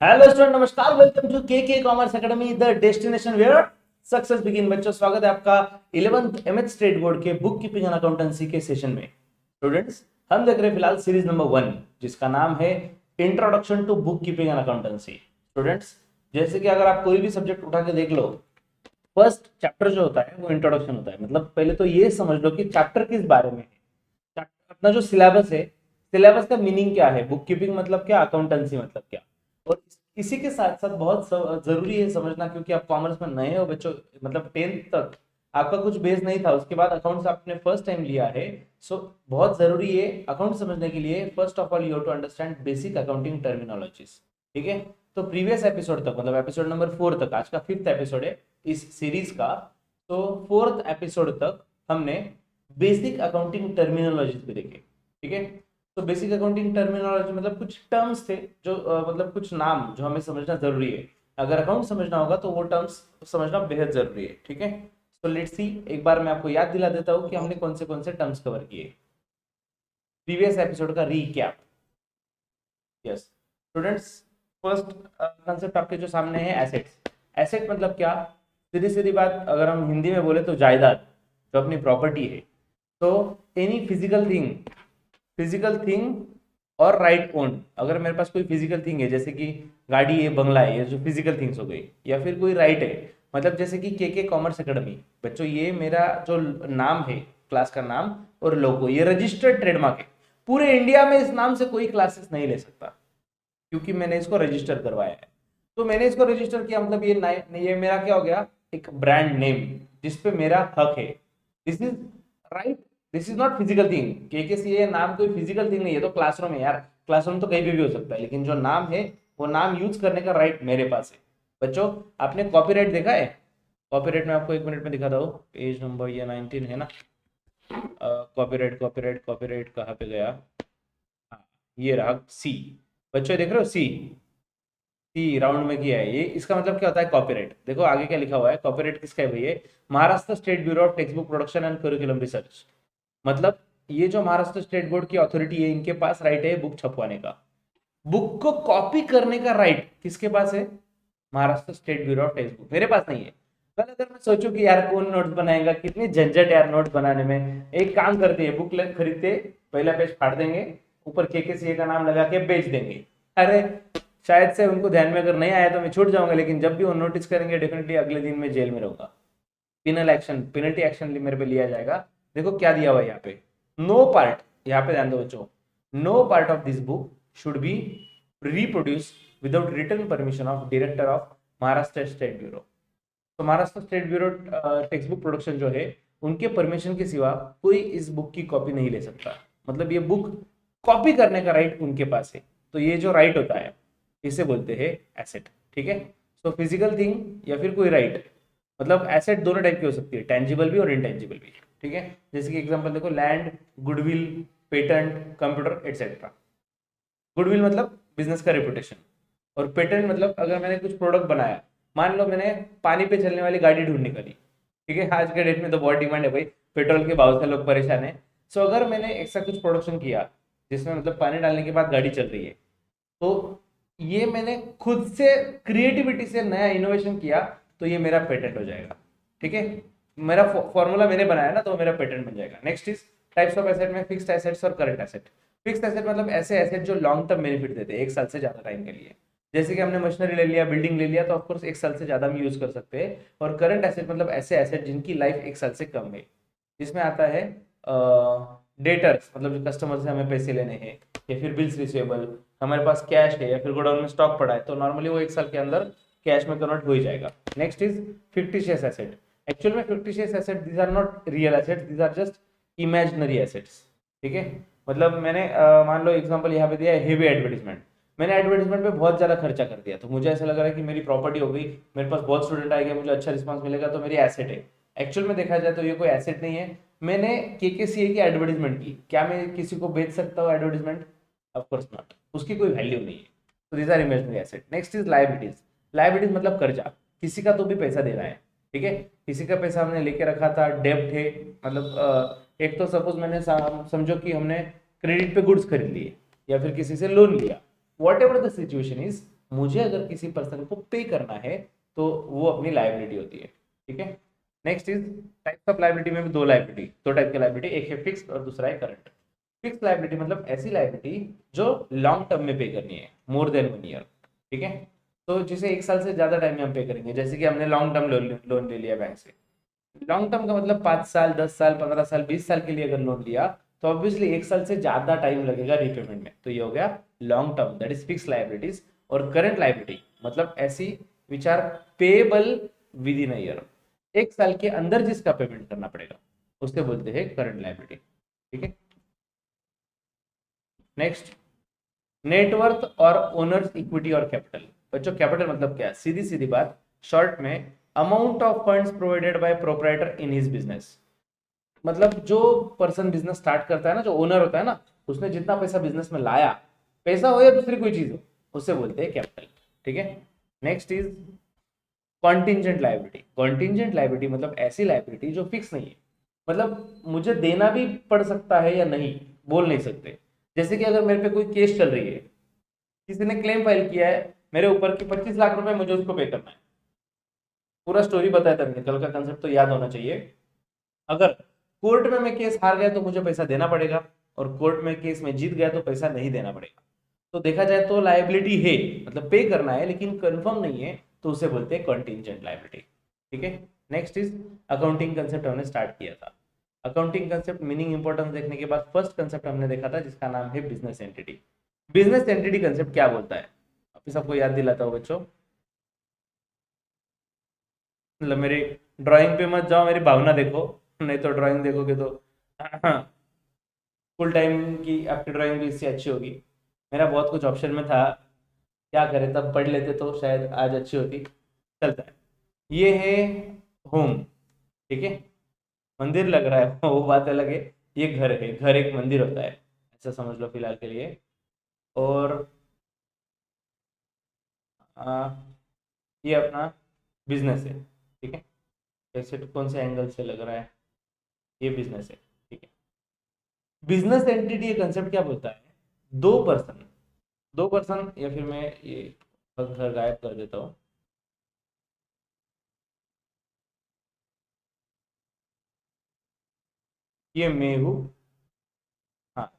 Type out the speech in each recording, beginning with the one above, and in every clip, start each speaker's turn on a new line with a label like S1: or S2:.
S1: Hello student, नमस्कार। Welcome to K commerce academy, the destination where success begin. बच्चों, स्वागत है आपका 11th एमएच स्टेट बोर्ड के बुक कीपिंग एंड अकाउंटेंसी के सेशन में। स्टूडेंट्स, हम देख रहे हैं फिलहाल सीरीज नंबर 1, जिसका नाम है introduction to book keeping and accountancy. Students, जैसे कि अगर आप कोई भी सब्जेक्ट उठा के देख लो, फर्स्ट चैप्टर जो होता है वो इंट्रोडक्शन होता है। मतलब पहले तो ये समझ लो कि चैप्टर किस बारे में है। अपना जो सिलेबस है, सिलेबस का मीनिंग क्या है, बुक कीपिंग मतलब क्या, अकाउंटेंसी मतलब क्या। और इसी के साथ साथ बहुत जरूरी है समझना, क्योंकि आप कॉमर्स में नए हो बच्चों, मतलब 10th तक आपका कुछ बेस नहीं था, उसके बाद अकाउंट्स आपने फर्स्ट टाइम लिया है। सो बहुत जरूरी है अकाउंट समझने के लिए, first of all you have to understand basic accounting terminologies. ठीक है। तो प्रीवियस एपिसोड तक, मतलब एपिसोड नंबर 4 तक, आज का 5th एपिसोड है इस सीरीज का। तो 4th एपिसोड तक हमने बेसिक अकाउंटिंग टर्मिनोलॉजीज भी देखे। ठीक है। तो बेसिक अकाउंटिंग टर्मिनोलॉजी मतलब कुछ टर्म्स थे जो मतलब कुछ नाम जो हमें समझना जरूरी है। अगर अकाउंट समझना होगा तो वो टर्म्स समझना बेहद जरूरी है। ठीक है। तो लेट्स सी, एक बार मैं आपको याद दिला देता हूँ कि हमने कौन से टर्म्स कवर किए प्रीवियस एपिसोड का recap. Yes students, first concept आपके जो सामने है, एसेट्स। एसेट मतलब क्या, सीधी सीधी बात अगर हम हिंदी में बोले तो जायदाद, जो अपनी प्रॉपर्टी है। तो एनी फिजिकल थिंग और राइट ओन। अगर मेरे पास कोई फिजिकल थिंग है, जैसे कि गाड़ी है, बंगला है, ये जो फिजिकल थिंग्स हो गई, या फिर कोई राइट है, मतलब जैसे कि के कॉमर्स एकेडमी। बच्चों, ये मेरा जो नाम है, क्लास का नाम और लोगो, ये रजिस्टर्ड ट्रेडमार्क है। पूरे इंडिया में इस नाम से कोई क्लासेस नहीं ले सकता, क्योंकि मैंने इसको रजिस्टर करवाया है। तो मैंने इसको रजिस्टर किया, मतलब ये मेरा क्या हो गया, एक ब्रांड नेम जिसपे मेरा हक है। This is right, this is not physical thing. के नाम कोई फिजिकल थिंग नहीं है। तो क्लासरूम है यार, क्लासरूम तो कहीं भी हो सकता है, लेकिन जो नाम है वो नाम यूज करने का राइट मेरे पास है। बच्चों, आपने कॉपीराइट देखा है? कॉपीराइट में आपको 1 मिनट में दिखाता हूँ, पेज नंबर ये 19 है ना। कॉपीराइट कॉपीराइट कॉपीराइट कहाँ पे गया? हाँ, ये रहा सी। बच्चों देख रहे हो, सी सी राउंड में किया है। ये इसका मतलब क्या होता है, कॉपीराइट। देखो आगे क्या लिखा हुआ है, कॉपीराइट किसका है भैया? Maharashtra state bureau of text book production and curriculum research. मतलब ये जो महाराष्ट्र स्टेट बोर्ड की अथॉरिटी है, इनके पास राइट है बुक छपवाने का। बुक को कॉपी करने का राइट किसके पास है? Maharashtra state bureau of text book. मेरे पास नहीं है। कल अगर मैं सोचूं कि यार कौन नोट्स बनाएगा, कितनी झंझट यार नोट्स बनाने में, एक काम करते हैं, बुक खरीदते, पहला पेज फाड़ देंगे, ऊपर के का नाम लगा के बेच देंगे। अरे शायद से उनको ध्यान में अगर नहीं आया तो मैं छूट जाऊंगा, लेकिन जब भी वो नोटिस करेंगे डेफिनेटली अगले दिन में जेल में रहूंगा। पेनल्टी एक्शन मेरे पे लिया जाएगा। देखो क्या दिया हुआ है यहाँ पे, नो पार्ट, यहाँ पे ध्यान दो बच्चों, no part of this book should be reproduce without written permission of director of Maharashtra state bureau. तो Maharashtra state bureau text book production जो है, उनके परमिशन के सिवा कोई इस बुक की कॉपी नहीं ले सकता। मतलब ये बुक कॉपी करने का राइट उनके पास है। तो ये जो राइट होता है, इसे बोलते हैं एसेट। ठीक है। सो फिजिकल थिंग या फिर कोई राइट, मतलब एसेट दोनों टाइप की हो सकती है, टेंजिबल भी और इनटेंजिबल भी। ठीक है। जैसे कि एग्जांपल देखो, land, goodwill, patent, computer etcetera. Goodwill मतलब बिजनेस का रेपुटेशन, और पेटेंट मतलब अगर मैंने कुछ प्रोडक्ट बनाया, मान लो मैंने पानी पे चलने वाली गाड़ी ढूंढ निकाली। ठीक है, आज के डेट में तो बहुत डिमांड है भाई, पेट्रोल के भाव से लोग परेशान है। सो अगर मैंने ऐसा कुछ प्रोडक्शन किया जिसमें मतलब पानी डालने के बाद गाड़ी चल रही है, तो ये मैंने खुद से क्रिएटिविटी से नया इनोवेशन किया, तो ये मेरा पेटेंट हो जाएगा। ठीक है। मेरा फॉर्मूला मैंने बनाया ना, तो मेरा पेटेंट बन जाएगा। Next is types of asset में फिक्स्ड एसेट्स और करंट एसेट। फिक्स्ड एसेट मतलब ऐसे एसेट जो लॉन्ग टर्म बेनिफिट देते हैं, 1 साल से ज्यादा टाइम के लिए। जैसे कि हमने मशीनरी ले लिया, बिल्डिंग ले लिया, तो ऑफकोर्स 1 साल से ज्यादा हम यूज कर सकते हैं। और करंट एसेट मतलब ऐसे एसेट जिनकी लाइफ 1 साल से कम है। जिसमें आता है डेटर्स, मतलब जो कस्टमर से हमें पैसे लेने हैं, या फिर बिल्स रिसीवेबल, हमारे पास कैश है या फिर गोडाउन में स्टॉक पड़ा है, तो नॉर्मली वो 1 साल के अंदर कैश में कन्वर्ट हो ही जाएगा। Next is fictitious asset. Actual में fictitious asset, these are not real assets, these are just imaginary assets. ठीक है। मतलब मैंने मान लो एग्जांपल यहाँ पे दिया है, हेवी एडवर्टीजमेंट। मैंने एडवर्टीजमेंट पे बहुत ज्यादा खर्चा कर दिया, तो मुझे ऐसा लग रहा है कि मेरी प्रॉपर्टी हो गई, मेरे पास बहुत स्टूडेंट आएंगे, मुझे अच्छा रिस्पांस मिलेगा, तो मेरी एसेट है। एक्चुअल में देखा जाए तो ये कोई एसेट नहीं है। मैंने के की एडवर्टीजमेंट की, क्या मैं किसी को बेच सकता हूँ एडवर्टीजमेंट? ऑफ कोर्स नॉट, उसकी कोई वैल्यू नहीं है। तो these are imaginary asset. Next is liabilities. Liabilities मतलब कर्जा, किसी का तो भी पैसा देना है। ठीक है। किसी का पैसा हमने लेके रखा था, डेब्ट है। मतलब एक तो सपोज मैंने समझो कि हमने क्रेडिट पे गुड्स खरीद लिए, या फिर किसी से लोन लिया, what ever the situation is, मुझे अगर किसी पर्सन को पे करना है तो वो अपनी लाइबिलिटी होती है, ठीक है। Next is types of liability में भी दो टाइप की लाइबिलिटी, एक है फिक्स और दूसरा है करंट। फिक्स लाइबिलिटी मतलब ऐसी लाइबिलिटी जो लॉन्ग टर्म में पे करनी है, मोर देन 1 ईयर, ठीक है। तो जिसे 1 साल से ज्यादा टाइम में हम पे करेंगे, जैसे कि हमने लॉन्ग टर्म लोन ले लिया बैंक से। लॉन्ग टर्म का मतलब 5 साल, 10 साल, 15 साल, 20 साल के लिए अगर लोन लिया तो ऑब्वियसली 1 साल से ज्यादा टाइम लगेगा रिपेमेंट में, तो ये हो गया long term, that is fix liabilities. और करंट लाइबिलिटी मतलब ऐसी which are payable within a year, 1 साल के अंदर जिसका पेमेंट करना पड़ेगा उससे बोलते हैं करंट लाइबिलिटी, ठीक है। नेक्स्ट, नेटवर्थ और ओनर्स इक्विटी और कैपिटल। बच्चों कैपिटल मतलब क्या है, सीधी सीधी बात, शॉर्ट में amount of funds provided by proprietor in his business. मतलब जो पर्सन बिजनेस स्टार्ट करता है ना, जो ओनर होता है ना, उसने जितना पैसा बिजनेस में लाया, पैसा हो या दूसरी कोई चीज हो, उससे बोलते हैं कैपिटल, ठीक है। Next is contingent liability. Contingent liability मतलब ऐसी लाइबिलिटी जो फिक्स नहीं है, मतलब मुझे देना भी पड़ सकता है या नहीं, बोल नहीं सकते। जैसे कि अगर मेरे पे कोई केस चल रही है, किसी ने क्लेम फाइल किया है मेरे ऊपर कि 25 लाख रुपए मुझे उसको पे करना है, पूरा स्टोरी बताया था मैंने, कल का कंसेप्ट तो याद होना चाहिए। अगर कोर्ट में मैं केस हार गया तो मुझे पैसा देना पड़ेगा, और कोर्ट में केस में जीत गया तो पैसा नहीं देना पड़ेगा। तो देखा जाए तो लायबिलिटी है, मतलब पे करना है लेकिन कंफर्म नहीं है, तो उसे बोलते हैं कंटिंजेंट लायबिलिटी, ठीक है। नेक्स्ट इज अकाउंटिंग कंसेप्ट हमने स्टार्ट किया था। अकाउंटिंग कंसेप्ट मीनिंग इंपॉर्टेंस देखने के बाद फर्स्ट कंसेप्ट हमने देखा था जिसका नाम है business entity. Business entity concept क्या बोलता है, अभी सबको याद दिलाता हूँ बच्चों। मतलब मेरी ड्राइंग पे मत जाओ, मेरी भावना देखो, नहीं तो ड्राइंग देखोगे तो फुल टाइम की आपकी ड्राइंग भी इससे अच्छी होगी। मेरा बहुत कुछ ऑप्शन में था, क्या करें, तब पढ़ लेते तो शायद आज अच्छी होती। चलता है, ये है होम, ठीक है। मंदिर लग रहा है वो बात अलग है, ये घर है, घर एक मंदिर होता है, ऐसा समझ लो फिलहाल के लिए। और आ, ये अपना बिजनेस है, ठीक है। कैसे कौन से एंगल से लग रहा है, ये बिजनेस है, ठीक है। बिजनेस एंटिटी ये कंसेप्ट क्या बोलता है, दो पर्सन या फिर मैं ये घर गायब कर देता हूँ। ये मैं हूँ, हाँ,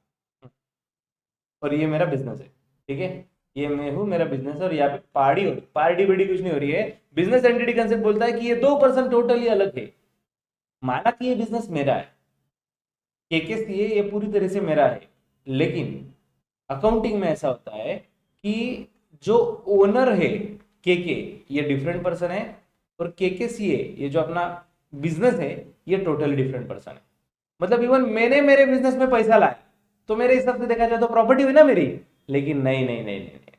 S1: और ये मेरा बिजनेस है, ठीक है। ये मैं हूँ, मेरा बिजनेस है, और यहाँ पे पार्टी हो रही, पार्टी बिड़ी कुछ नहीं हो रही है। बिजनेस एंटिटी कंसेप्ट बोलता है कि ये 2 पर्सन टोटली अलग है। माना कि ये बिजनेस मेरा है, केके ये पूरी तरह से मेरा है, लेकिन अकाउंटिंग में ऐसा होता है कि जो ओनर है केके, ये डिफरेंट पर्सन है, और केके सीए ये जो अपना बिजनेस है, ये टोटली डिफरेंट पर्सन है। मतलब इवन मैंने मेरे बिजनेस में पैसा लाया तो मेरे हिसाब से देखा जाए तो प्रॉपर्टी हुई ना मेरी, लेकिन नहीं नहीं नहीं नहीं, नहीं।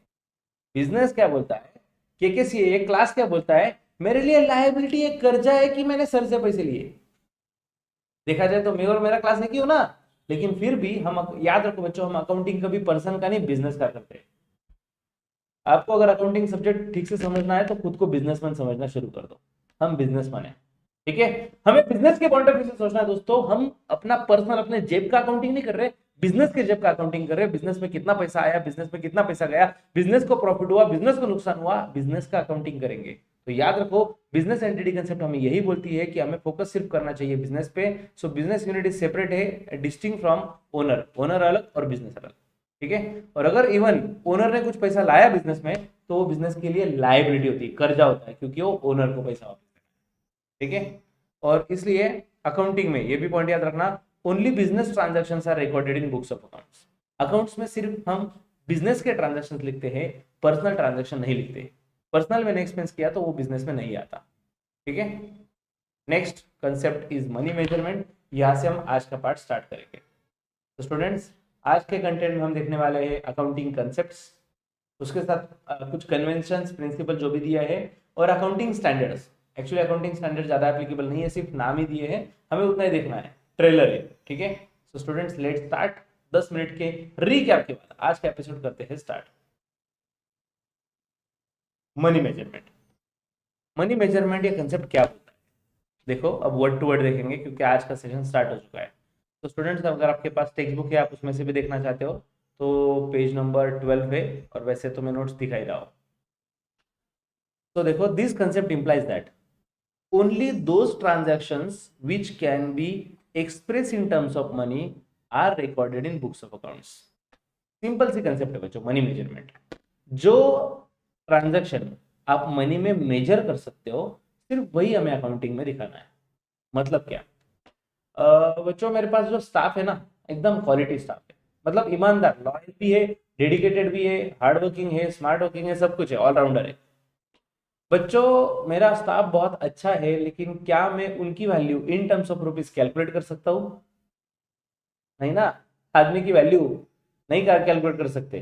S1: बिजनेस क्या बोलता है, केके ये क्लास क्या बोलता है, मेरे लिए लायबिलिटी एक कर्जा है कि मैंने सर से पैसे लिए। देखा जाए तो मैं और मेरा क्लास एक ही हो ना, लेकिन फिर भी हम याद रखो बच्चों, हम अकाउंटिंग कभी पर्सन का नहीं बिजनेस का करते हैं। आपको अगर अकाउंटिंग सब्जेक्ट ठीक से समझना है तो खुद को बिजनेसमैन समझना शुरू कर दो। हम बिजनेसमैन है, ठीक है। हमें बिजनेस के पॉइंट ऑफ व्यू से सोचना है दोस्तों, हम अपना पर्सनल अपने जेब का अकाउंटिंग नहीं कर रहे, बिजनेस के जेब का अकाउंटिंग कर रहे हैं। बिजनेस में कितना पैसा आया, बिजनेस में कितना पैसा गया, बिजनेस को प्रॉफिट हुआ, बिजनेस को नुकसान हुआ, बिजनेस का अकाउंटिंग करेंगे। तो याद रखो, बिजनेस एंटिटी कंसेप्ट हमें यही बोलती है कि हमें फोकस सिर्फ करना चाहिए बिजनेस पे। सो बिजनेस यूनिट इज सेपरेट है, डिस्टिंक्ट फ्रॉम ओनर, ओनर अलग और बिजनेस अलग, ठीक है। और अगर इवन ओनर ने कुछ पैसा लाया बिजनेस में, तो वो बिजनेस के लिए लायबिलिटी होती है, कर्जा होता है, क्योंकि वो ओनर को पैसा वापस देना है, ठीक है। और इसलिए अकाउंटिंग में ये भी पॉइंट याद रखना, only business transaction are recorded in books of accounts. Accounts में सिर्फ हम बिजनेस के ट्रांजेक्शन लिखते हैं, पर्सनल ट्रांजेक्शन नहीं लिखते। पर्सनल मैंने एक्सपेंस किया तो वो बिजनेस में नहीं आता, ठीक है। Next concept is money measurement, यहां से हम आज का पार्ट स्टार्ट करेंगे। तो स्टूडेंट्स, आज के कंटेंट में हम देखने वाले हैं अकाउंटिंग कंसेप्ट्स, उसके साथ कुछ कन्वेंशंस प्रिंसिपल जो भी दिया है, और accounting standards. Actually accounting standard ज्यादा एप्लीकेबल नहीं है, सिर्फ नाम ही दिए हैं, हमें उतना ही देखना है, ट्रेलर है, ठीक है। So students let's start. 10 minute के रीकैप के बाद आज का एपिसोड करते हैं start. Money measurement, money measurement ये कंसेप्ट क्या होता है, देखो अब वर्ड टू वर्ड देखेंगे क्योंकि आज का सेशन स्टार्ट हो चुका है। तो स्टूडेंट्स अगर आपके पास टेक्स्ट बुक है, आप उसमें से भी देखना चाहते हो तो पेज नंबर 12 है, और वैसे तो मैं नोट्स दिखा ही रहा हूँ। तो देखो, this concept implies that only those transactions which can be expressed in terms of money are recorded in books of accounts. सिंपल सी कंसेप्ट है बच्चों, मनी मेजरमेंट। जो ट्रांजैक्शन आप मनी में मेजर कर सकते हो, सिर्फ वही हमें अकाउंटिंग में दिखाना है। मतलब क्या? बच्चों, मेरे पास जो स्टाफ है ना, एकदम क्वालिटी स्टाफ है, मतलब ईमानदार, लॉयल भी है, डेडिकेटेड भी है, हार्ड वर्किंग है, स्मार्ट वर्किंग है, सब कुछ है, ऑलराउंडर है। बच्चों, मेरा स्टाफ बहुत अच्छा है, लेकिन क्या मैं उनकी value in terms of rupees calculate कर सकता हूँ? नहीं ना। आदमी की वैल्यू नहीं कैलकुलेट कर सकते।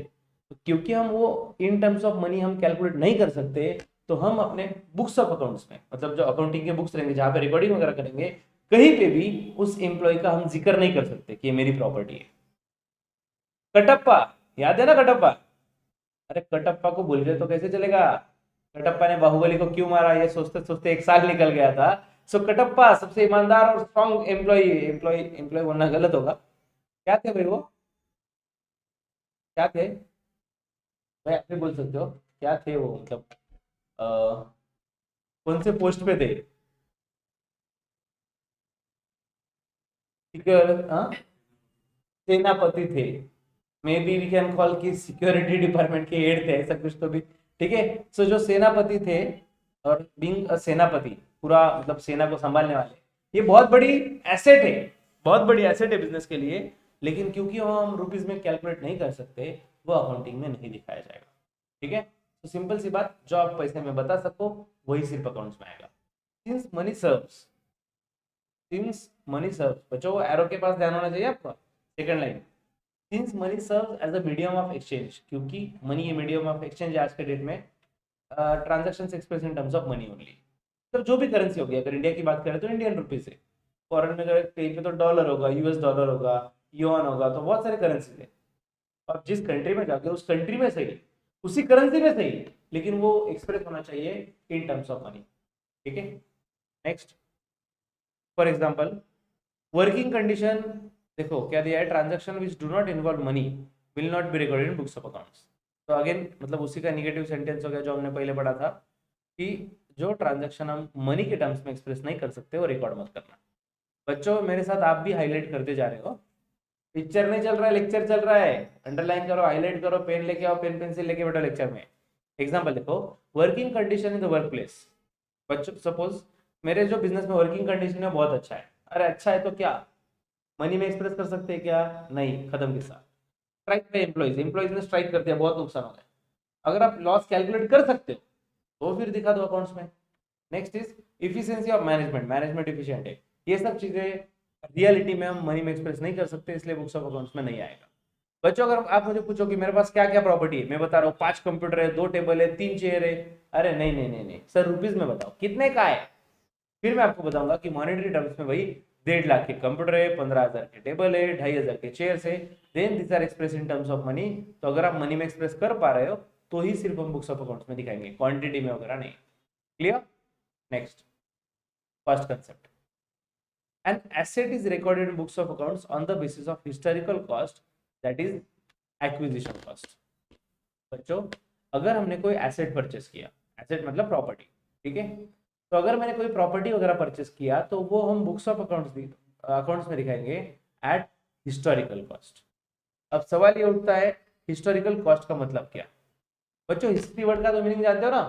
S1: तो क्योंकि हम वो इन टर्म्स ऑफ मनी हम कैलकुलेट नहीं कर सकते, तो हम अपने बुक्स ऑफ अकाउंट्स में, मतलब जो अकाउंटिंग के बुक्स रहेंगे जहां पे रिकॉर्डिंग वगैरह करेंगे, कहीं पे भी उस एम्प्लॉय का हम जिक्र नहीं कर सकते कि ये मेरी प्रॉपर्टी है। कटप्पा, याद है ना कटप्पा? अरे कटप्पा को भूल गए तो कैसे चलेगा? कटप्पा ने बाहुबली को क्यों मारा, ये सोचते सोचते एक साल निकल गया था। सो कटप्पा सबसे ईमानदार और स्ट्रॉन्ग एम्प्लॉय, एम्प्लॉय बोलना गलत होगा। क्या थे भाई वो? क्या थे भाई? आप भी बोल सकते हो। क्या थे वो, मतलब कौन से पोस्ट पे थे? हाँ, सेनापति थे। May be we can call की सिक्योरिटी डिपार्टमेंट के हेड थे, ऐसा कुछ तो भी। ठीक है। सो जो सेनापति थे, और बीइंग अ सेनापति, पूरा मतलब सेना को संभालने वाले, ये बहुत बड़ी एसेट है, बहुत बड़ी एसेट है बिजनेस के लिए। लेकिन क्योंकि हम रुपीज में कैलकुलेट नहीं कर सकते, वो अकाउंटिंग में नहीं दिखाया जाएगा। ठीक है। तो सिंपल सी बात, जो आप पैसे में बता सको वही सिर्फ अकाउंट्स में आएगा। Since money serves, since money serves, बच्चों वो एरो के पास ध्यान होना चाहिए आपका, second line. Since money serve as a medium of exchange, क्योंकि मनी ये मीडियम ऑफ एक्सचेंज आज के डेट में, transaction express in terms of money only. तो जो भी करेंसी होगी, अगर इंडिया की बात करें तो इंडियन रुपीज है, फॉरेन में अगर कहीं पे तो डॉलर होगा, यूएस डॉलर होगा, युआन होगा, तो बहुत सारे करेंसी है। अब जिस कंट्री में जाके उस कंट्री में सही, उसी करेंसी में सही, लेकिन वो एक्सप्रेस होना चाहिए इन टर्म्स ऑफ मनी। ठीक है। Next, for example working condition, देखो क्या दिया है, transaction which do not involve money will not be recorded in books of accounts. तो अगेन मतलब उसी का निगेटिव सेंटेंस हो गया जो हमने पहले पढ़ा था, कि जो ट्रांजैक्शन हम मनी के टर्म्स में एक्सप्रेस नहीं कर सकते वो रिकॉर्ड मत करना। बच्चों, मेरे साथ आप भी हाईलाइट करते जा रहे हो। पिक्चर नहीं चल रहा है, लेक्चर चल रहा है। अंडरलाइन करो, हाईलाइट करो, पेन लेके आओ, पेन पेंसिल लेके बैठो लेक्चर में। एग्जाम्पल देखो, working condition in the work place. बच्चों सपोज मेरे जो बिजनेस में वर्किंग कंडीशन है बहुत अच्छा है। अरे अच्छा है तो क्या मनी में एक्सप्रेस कर सकते हैं क्या? नहीं, खत्म के साथ। स्ट्राइक पे एम्प्लॉइज, एम्प्लॉइज ने स्ट्राइक कर दिया, बहुत नुकसान हो गया। अगर आप लॉस कैलकुलेट कर सकते हो तो फिर दिखा दो अकाउंट्स में। Next is efficiency of management, management efficient है, ये सब चीजें रियलिटी में हम मनी में एक्सप्रेस नहीं कर सकते, इसलिए बुक्स ऑफ अकाउंट्स में नहीं आएगा। बच्चों, अगर आप मुझे पूछो कि मेरे पास क्या क्या प्रॉपर्टी है, मैं बता रहा हूँ 5 कंप्यूटर है, 2 टेबल है, 3 चेयर है। अरे नहीं नहीं नहीं नहीं सर, रुपीज में बताओ कितने का है। फिर मैं आपको बताऊंगा कि मॉनेटरी टर्म्स में भाई 1.5 लाख के कंप्यूटर है, 15,000 के टेबल है, 2,500 के चेयर्स है। Then this are express in terms of money. तो अगर आप मनी में एक्सप्रेस कर पा रहे हो तो ही सिर्फ हम बुक्स ऑफ अकाउंट्स में दिखाएंगे, क्वांटिटी में वगैरह नहीं। Clear? Next, first concept, an asset is recorded in books of accounts on the basis of historical cost, that is acquisition cost। बच्चों, अगर हमने कोई एसेट परचेस किया, एसेट मतलब प्रॉपर्टी, ठीक है, तो अगर मैंने कोई प्रॉपर्टी वगैरह परचेस किया तो वो हम बुक्स ऑफ अकाउंट्स में दिखाएंगे एट हिस्टोरिकल कॉस्ट। अब सवाल ये उठता है, हिस्टोरिकल कॉस्ट का मतलब क्या? बच्चों, हिस्ट्री वर्ड का तो मीनिंग जानते हो ना,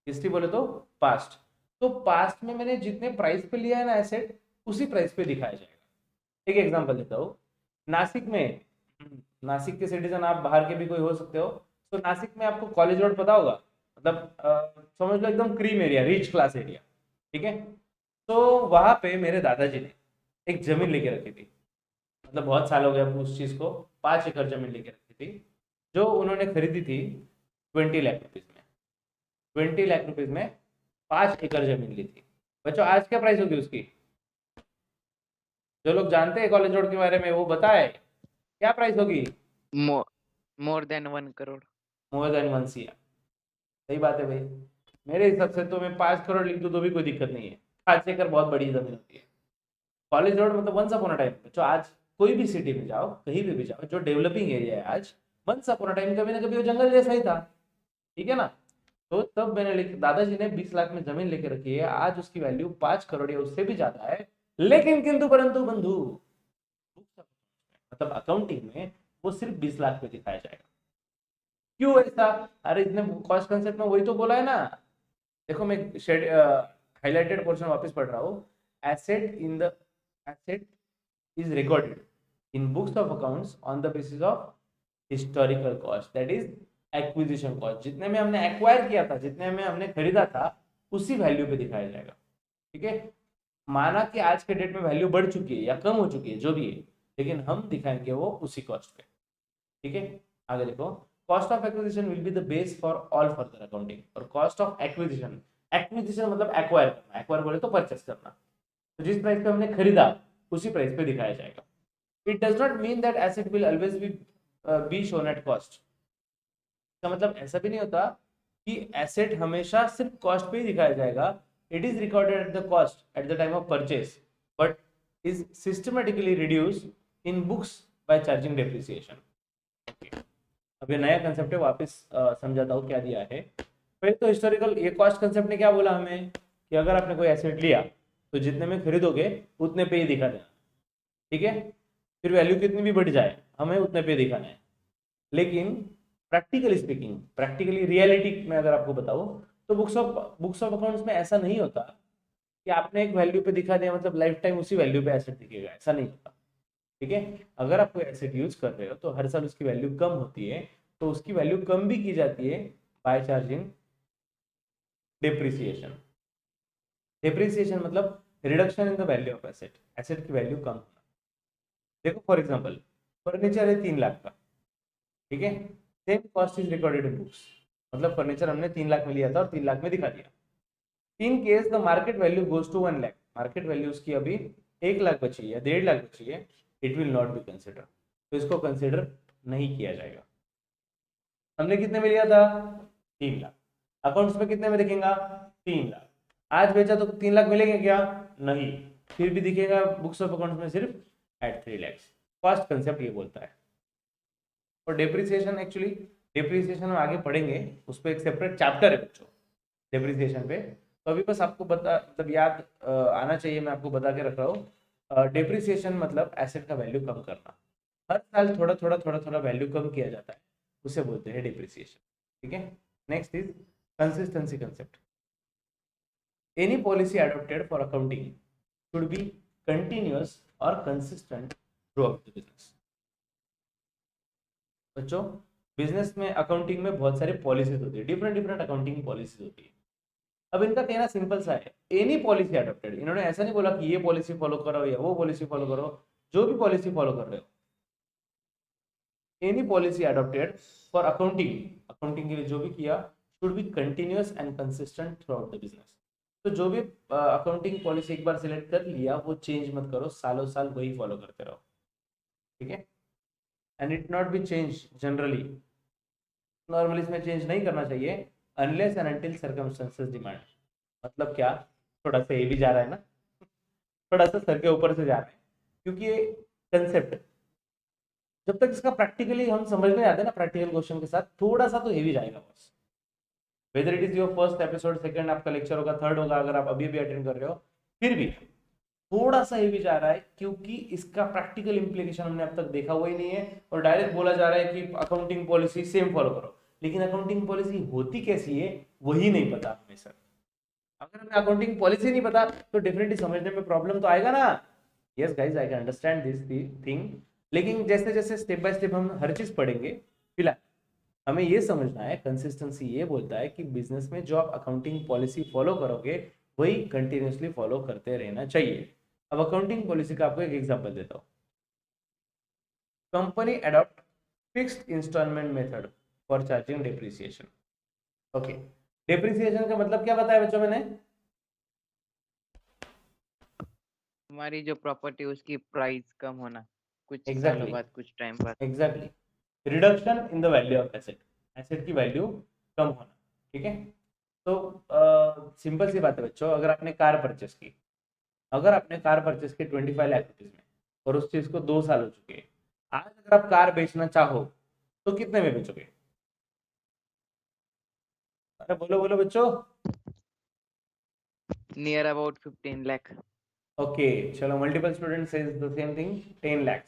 S1: हिस्ट्री बोले तो पास्ट। तो पास्ट में मैंने जितने प्राइस पे लिया है ना एसेट, उसी प्राइस पे दिखाया जाएगा। एक एग्जांपल देता हूँ, नासिक में, नासिक के सिटीजन आप बाहर के भी कोई हो सकते हो, तो नासिक में आपको कॉलेज रोड पता होगा, मतलब समझ लो एकदम cream area, rich class area. ठीक है। तो वहां पे मेरे दादाजी ने एक जमीन लेके रखी थी, मतलब बहुत साल हो गया उस चीज को, 5 एकड़ जमीन लेके रखी थी, जो उन्होंने खरीदी थी 20 लाख रुपीज में। 20 लाख रुपीज में 5 एकड़ जमीन ली थी। बच्चों, आज क्या प्राइस होगी उसकी? जो लोग जानते हैं कॉलेज रोड के बारे में वो बताए, क्या प्राइस होगी?
S2: More than 1 crore.
S1: More than 1 CR। सही बात है भाई। मेरे हिसाब से तो मैं 5 करोड़ लिख दूं तो भी कोई दिक्कत नहीं है। 5 एकड़ बहुत बड़ी जमीन होती है। कॉलेज रोड मतलब वंस अपॉन अ टाइम, जो आज कोई भी सिटी में जाओ, कहीं भी जाओ, जो डेवलपिंग एरिया है आज, वंस अपॉन अ टाइम कभी ना कभी वो जंगल जैसा ही था। ठीक है ना। तो तब मैंने दादाजी ने 20 लाख में जमीन लेके रखी है, आज उसकी वैल्यू 5 करोड़ या उससे भी ज्यादा है, लेकिन किंतु परंतु बंधु मतलब अकाउंटिंग में वो सिर्फ 20 लाख पे दिखाया जाएगा। क्यों ऐसा? अरे इसने कॉस्ट कंसेप्ट में वही तो बोला है ना। देखो मैं हाईलाइटेड पोर्शन वापस पढ़ रहा हूँ। Asset is recorded in books of accounts on the basis of historical cost, that is acquisition cost. जितने में हमने एक्वायर किया था, जितने में हमने खरीदा था, उसी वैल्यू पे दिखाया जाएगा। ठीक है, माना कि आज के डेट में वैल्यू बढ़ चुकी है या कम हो चुकी है, जो भी है, लेकिन हम दिखाएंगे वो उसी कॉस्ट पे। ठीक है, आगे देखो। Cost of acquisition will be the base for all further accounting. और कॉस्ट ऑफ एक्विजिशन, एक्विजिशन मतलब एक्वायर करना, एक्वायर बोले तो परचेस करना, तो जिस प्राइस पे हमने खरीदा उसी प्राइस पे दिखाया जाएगा। It does not mean that asset will always be shown at cost. इसका मतलब ऐसा भी नहीं होता कि एसेट हमेशा सिर्फ कॉस्ट पे ही दिखाया जाएगा। It is recorded at the cost at the time of purchase, but is systematically reduce in books by charging depreciation. अब ये नया कंसेप्ट है, वापस समझाता हूँ क्या दिया है। पहले तो हिस्टोरिकल, ये कॉस्ट कंसेप्ट ने क्या बोला हमें कि अगर आपने कोई एसेट लिया तो जितने में खरीदोगे उतने पे ही दिखा देना। ठीक है, फिर वैल्यू कितनी भी बढ़ जाए हमें उतने पे दिखाना है। लेकिन प्रैक्टिकली स्पीकिंग, प्रैक्टिकली रियलिटी में अगर आपको बताऊं तो बुक्स ऑफ अकाउंट्स में ऐसा नहीं होता कि आपने एक वैल्यू पे दिखा दिया मतलब लाइफ टाइम उसी वैल्यू पे एसेट दिखेगा, ऐसा नहीं होता। ठीक है, अगर आप कोई एसेट यूज कर रहे हो तो हर साल उसकी वैल्यू कम होती है, तो उसकी वैल्यू कम भी की जाती है बाय चार्जिंग डेप्रिसिएशन। डेप्रिसिएशन मतलब reduction in the value of asset, asset की वैल्यू कम होना। देखो फॉर एग्जांपल, फर्नीचर है 3 लाख का, ठीक है, same cost is recorded in books, मतलब फर्नीचर हमने 3 लाख में लिया था और 3 लाख में दिखा दिया। In case the market value goes to 1 lakh, market value उसकी अभी 1 लाख बची है, 1.5 लाख बची है, it will not be consider, तो इसको कंसिडर नहीं किया जाएगा। हमने कितने में लिया था? 3 लाख। अकाउंट्स में कितने में दिखेगा? 3 लाख। आज बेचा तो 3 लाख मिलेंगे क्या? नहीं, फिर भी दिखेगा बुक्स ऑफ अकाउंट्स में सिर्फ एट 3 लाख। फर्स्ट कंसेप्ट ये बोलता है। और डेप्रिसिएशन, एक्चुअली डेप्रिसिएशन हम आगे पढ़ेंगे, उस पर एक सेपरेट चैप्टर है बच्चों डेप्रिसिएशन पे। तो अभी बस आपको बता मतलब याद आना चाहिए, मैं आपको बता के रख रहा हूँ। डेप्रिसिएशन मतलब एसेट का वैल्यू कम करना, हर साल थोड़ा थोड़ा थोड़ा थोड़ा वैल्यू कम किया जाता है, उसे बोलते हैं डेप्रिसिएशन। ठीक है, next is consistency concept. Any policy adopted for accounting should be continuous और consistent throughout the business. बच्चों, बिजनेस में अकाउंटिंग में बहुत सारी पॉलिसीज होती है, डिफरेंट डिफरेंट अकाउंटिंग पॉलिसीज होती है। अब इनका कहना सिंपल सा है, एनी पॉलिसी एडॉप्टेड, इन्होंने ऐसा नहीं बोला कि ये पॉलिसी फॉलो करो या वो पॉलिसी फॉलो करो, जो भी पॉलिसी फॉलो कर रहे हो, any policy adopted for accounting, accounting के लिए जो भी किया, should be continuous and consistent throughout the business. तो जो भी अकाउंटिंग पॉलिसी एक बार सिलेक्ट कर लिया वो चेंज मत करो, सालों साल वही फॉलो करते रहो। ठीक है, and it not be change generally, normally इसमें चेंज नहीं करना चाहिए unless and until circumstances demand. मतलब क्या, थोड़ा सा ये भी जा रहा है ना, थोड़ा सा सर के ऊपर से जा रहा है, क्योंकि ये कंसेप्ट जब तक इसका प्रैक्टिकली हम समझने आते हैं ना, प्रैक्टिकल क्वेश्चन के साथ थोड़ा सा तो हेवी जाएगा बस। Whether it is your first episode, second आपका लेक्चर होगा, थर्ड होगा, अगर आप अभी भी अटेंड कर रहे हो, फिर भी थोड़ा सा हेवी जा रहा है, क्योंकि इसका प्रैक्टिकल इंप्लीकेशन हमने अब तक देखा हुआ ही नहीं है, और डायरेक्ट बोला जा रहा है कि अकाउंटिंग पॉलिसी सेम फॉलो करो, लेकिन अकाउंटिंग पॉलिसी होती कैसी है वही नहीं पता हमें सर। अगर हमें अकाउंटिंग पॉलिसी नहीं पता तो डेफिनेटली समझने में प्रॉब्लम तो आएगा ना। Yes guys, I can understand this thing, लेकिन जैसे जैसे स्टेप बाय स्टेप हम हर चीज पढ़ेंगे, फिलहाल हमें ये समझना है, कंसिस्टेंसी ये बोलता है कि बिजनेस में जो आप अकाउंटिंग पॉलिसी फॉलो करोगे वही कंटिन्यूसली फॉलो करते रहना चाहिए। अब अकाउंटिंग पॉलिसी का आपको एक एग्जांपल देता हूँ। Company adopt fixed installment method for charging depreciation. Okay, depreciation का मतलब क्या बताया बच्चों मैंने?
S2: हमारी जो प्रॉपर्टी उसकी प्राइस कम होना, कुछ सालों
S1: एग्जैक्टली,
S2: बाद, कुछ टाइम बाद।
S1: Exactly, reduction in the value of asset, asset की वैल्यू कम होना। ठीक है, तो सिंपल सी बात है बच्चों, अगर आपने कार परचेस की, अगर आपने कार परचेस की 25 लाख रुपीज में, और उस चीज को 2 साल हो चुके हैं, आज अगर आप कार बेचना चाहो तो कितने में बेचोगे? अरे बोलो बोलो बच्चों।
S2: Near about 15 lakh।
S1: ओके चलो, multiple student says the same thing, 10 lakh.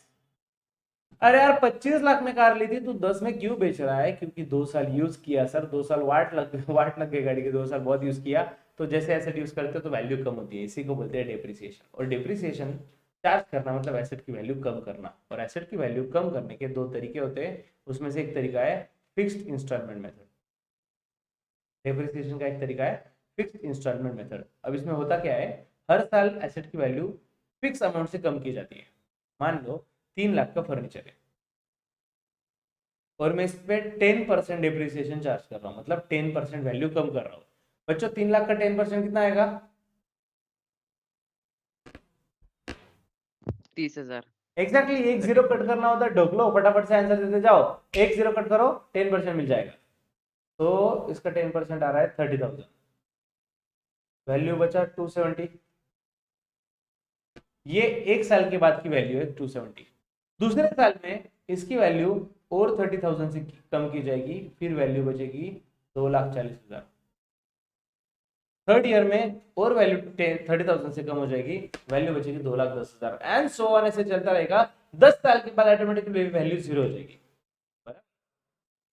S1: अरे यार 25 लाख में कार ली थी, तू 10 में क्यों बेच रहा है? क्योंकि 2 साल यूज किया सर, 2 साल वाट लग गई गाड़ी के, 2 साल बहुत यूज किया। तो जैसे एसेट यूज करते हो तो वैल्यू कम होती है, इसी को बोलते हैं डेप्रिसिएशन। और डेप्रिसिएशन चार्ज करना मतलब एसेट की वैल्यू कम करना। और एसेट की वैल्यू कम करने के दो तरीके होते हैं, उसमें से एक तरीका है फिक्स्ड इंस्टॉलमेंट मेथड। डेप्रिसिएशन का एक तरीका है फिक्स्ड इंस्टॉलमेंट मेथड। अब इसमें होता क्या है, हर साल एसेट की वैल्यू फिक्स अमाउंट से कम की जाती है। मान लो 3 लाख का फर्नीचर है और मैं इस पे 10% डिप्रिसिएशन चार्ज कर रहा हूँ, मतलब 10% वैल्यू कम कर रहा हूँ। बच्चों 3 लाख का 10% कितना आएगा?
S2: 30,000।
S1: एग्जैक्टली एक जीरो
S2: 30,000।
S1: कट करना होता है, ढोक लो फटाफट से आंसर देते जाओ। एक जीरो कट करो, 10% मिल जाएगा। तो इसका 10% आ रहा है 30,000। वैल्यू बचा 270। ये एक साल के बाद की वैल्यू है 270। दूसरे साल में इसकी वैल्यू और 30,000 से कम की जाएगी, फिर वैल्यू बचेगी 2,40,000। थर्ड ईयर में और वैल्यू 30,000 से कम हो जाएगी, वैल्यू बचेगी 2,10,000 एंड सो ऑन, ऐसे चलता रहेगा। 10 साल के बाद ऑटोमेटिकली वैल्यू जीरो हो जाएगी।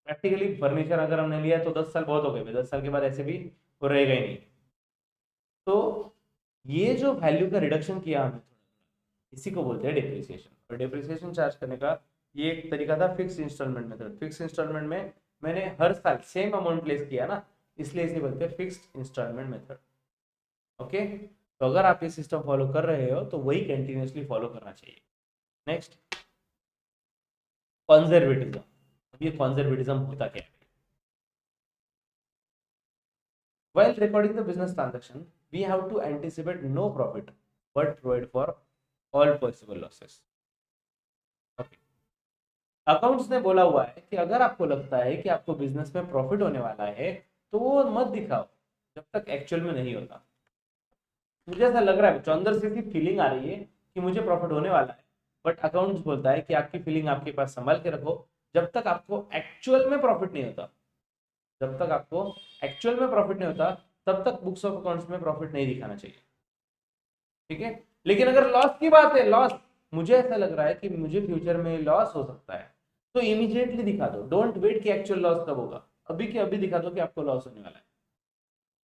S1: प्रैक्टिकली फर्नीचर अगर हमने लिया तो 10 साल बहुत हो गए, 10 साल के बाद ऐसे भी वो रहेगा ही नहीं। तो ये जो वैल्यू का रिडक्शन किया हमने, इसी को बोलते हैं डिप्रिसिएशन। और डिप्रिसिएशन चार्ज करने का ये एक तरीका था fix installment method. Fix installment में मैंने हर साल सेम अमाउंट प्लेस किया ना, इसलिए इसे बोलते हैं फिक्स्ड इंस्टॉलमेंट मेथड। ओके, तो अगर आप ये सिस्टम फॉलो कर रहे हो तो वही कंटिन्यूअसली फॉलो करना चाहिए। नेक्स्ट, कॉन्जर्वेटिज्म। ये कॉन्जर्वेटिज्म होता क्या है? While recording the business transaction, we have to anticipate no profit but provide for all possible losses. Okay. Accounts ने बोला हुआ है कि अगर आपको लगता है कि आपको बिजनेस में प्रॉफिट होने वाला है तो वो मत दिखाओ जब तक एक्चुअल में नहीं होता। मुझे ऐसा लग रहा है बच्चों, अंदर से ऐसी फीलिंग आ रही है कि मुझे प्रॉफिट होने वाला है, बट अकाउंट्स बोलता है कि आपकी फीलिंग आपके पास संभाल के रखो, जब तक आपको एक्चुअल में प्रॉफिट नहीं होता। जब तक आपको एक्चुअल में प्रॉफिट नहीं होता तब तक बुक्स ऑफ अकाउंट्स में प्रॉफिट नहीं दिखाना चाहिए। ठीक है, लेकिन अगर लॉस की बात है, लॉस, मुझे ऐसा लग रहा है कि मुझे फ्यूचर में लॉस हो सकता है, तो इमीडिएटली दिखा दो। डोंट वेट कि एक्चुअल लॉस कब होगा, अभी के अभी दिखा दो कि आपको लॉस होने वाला है।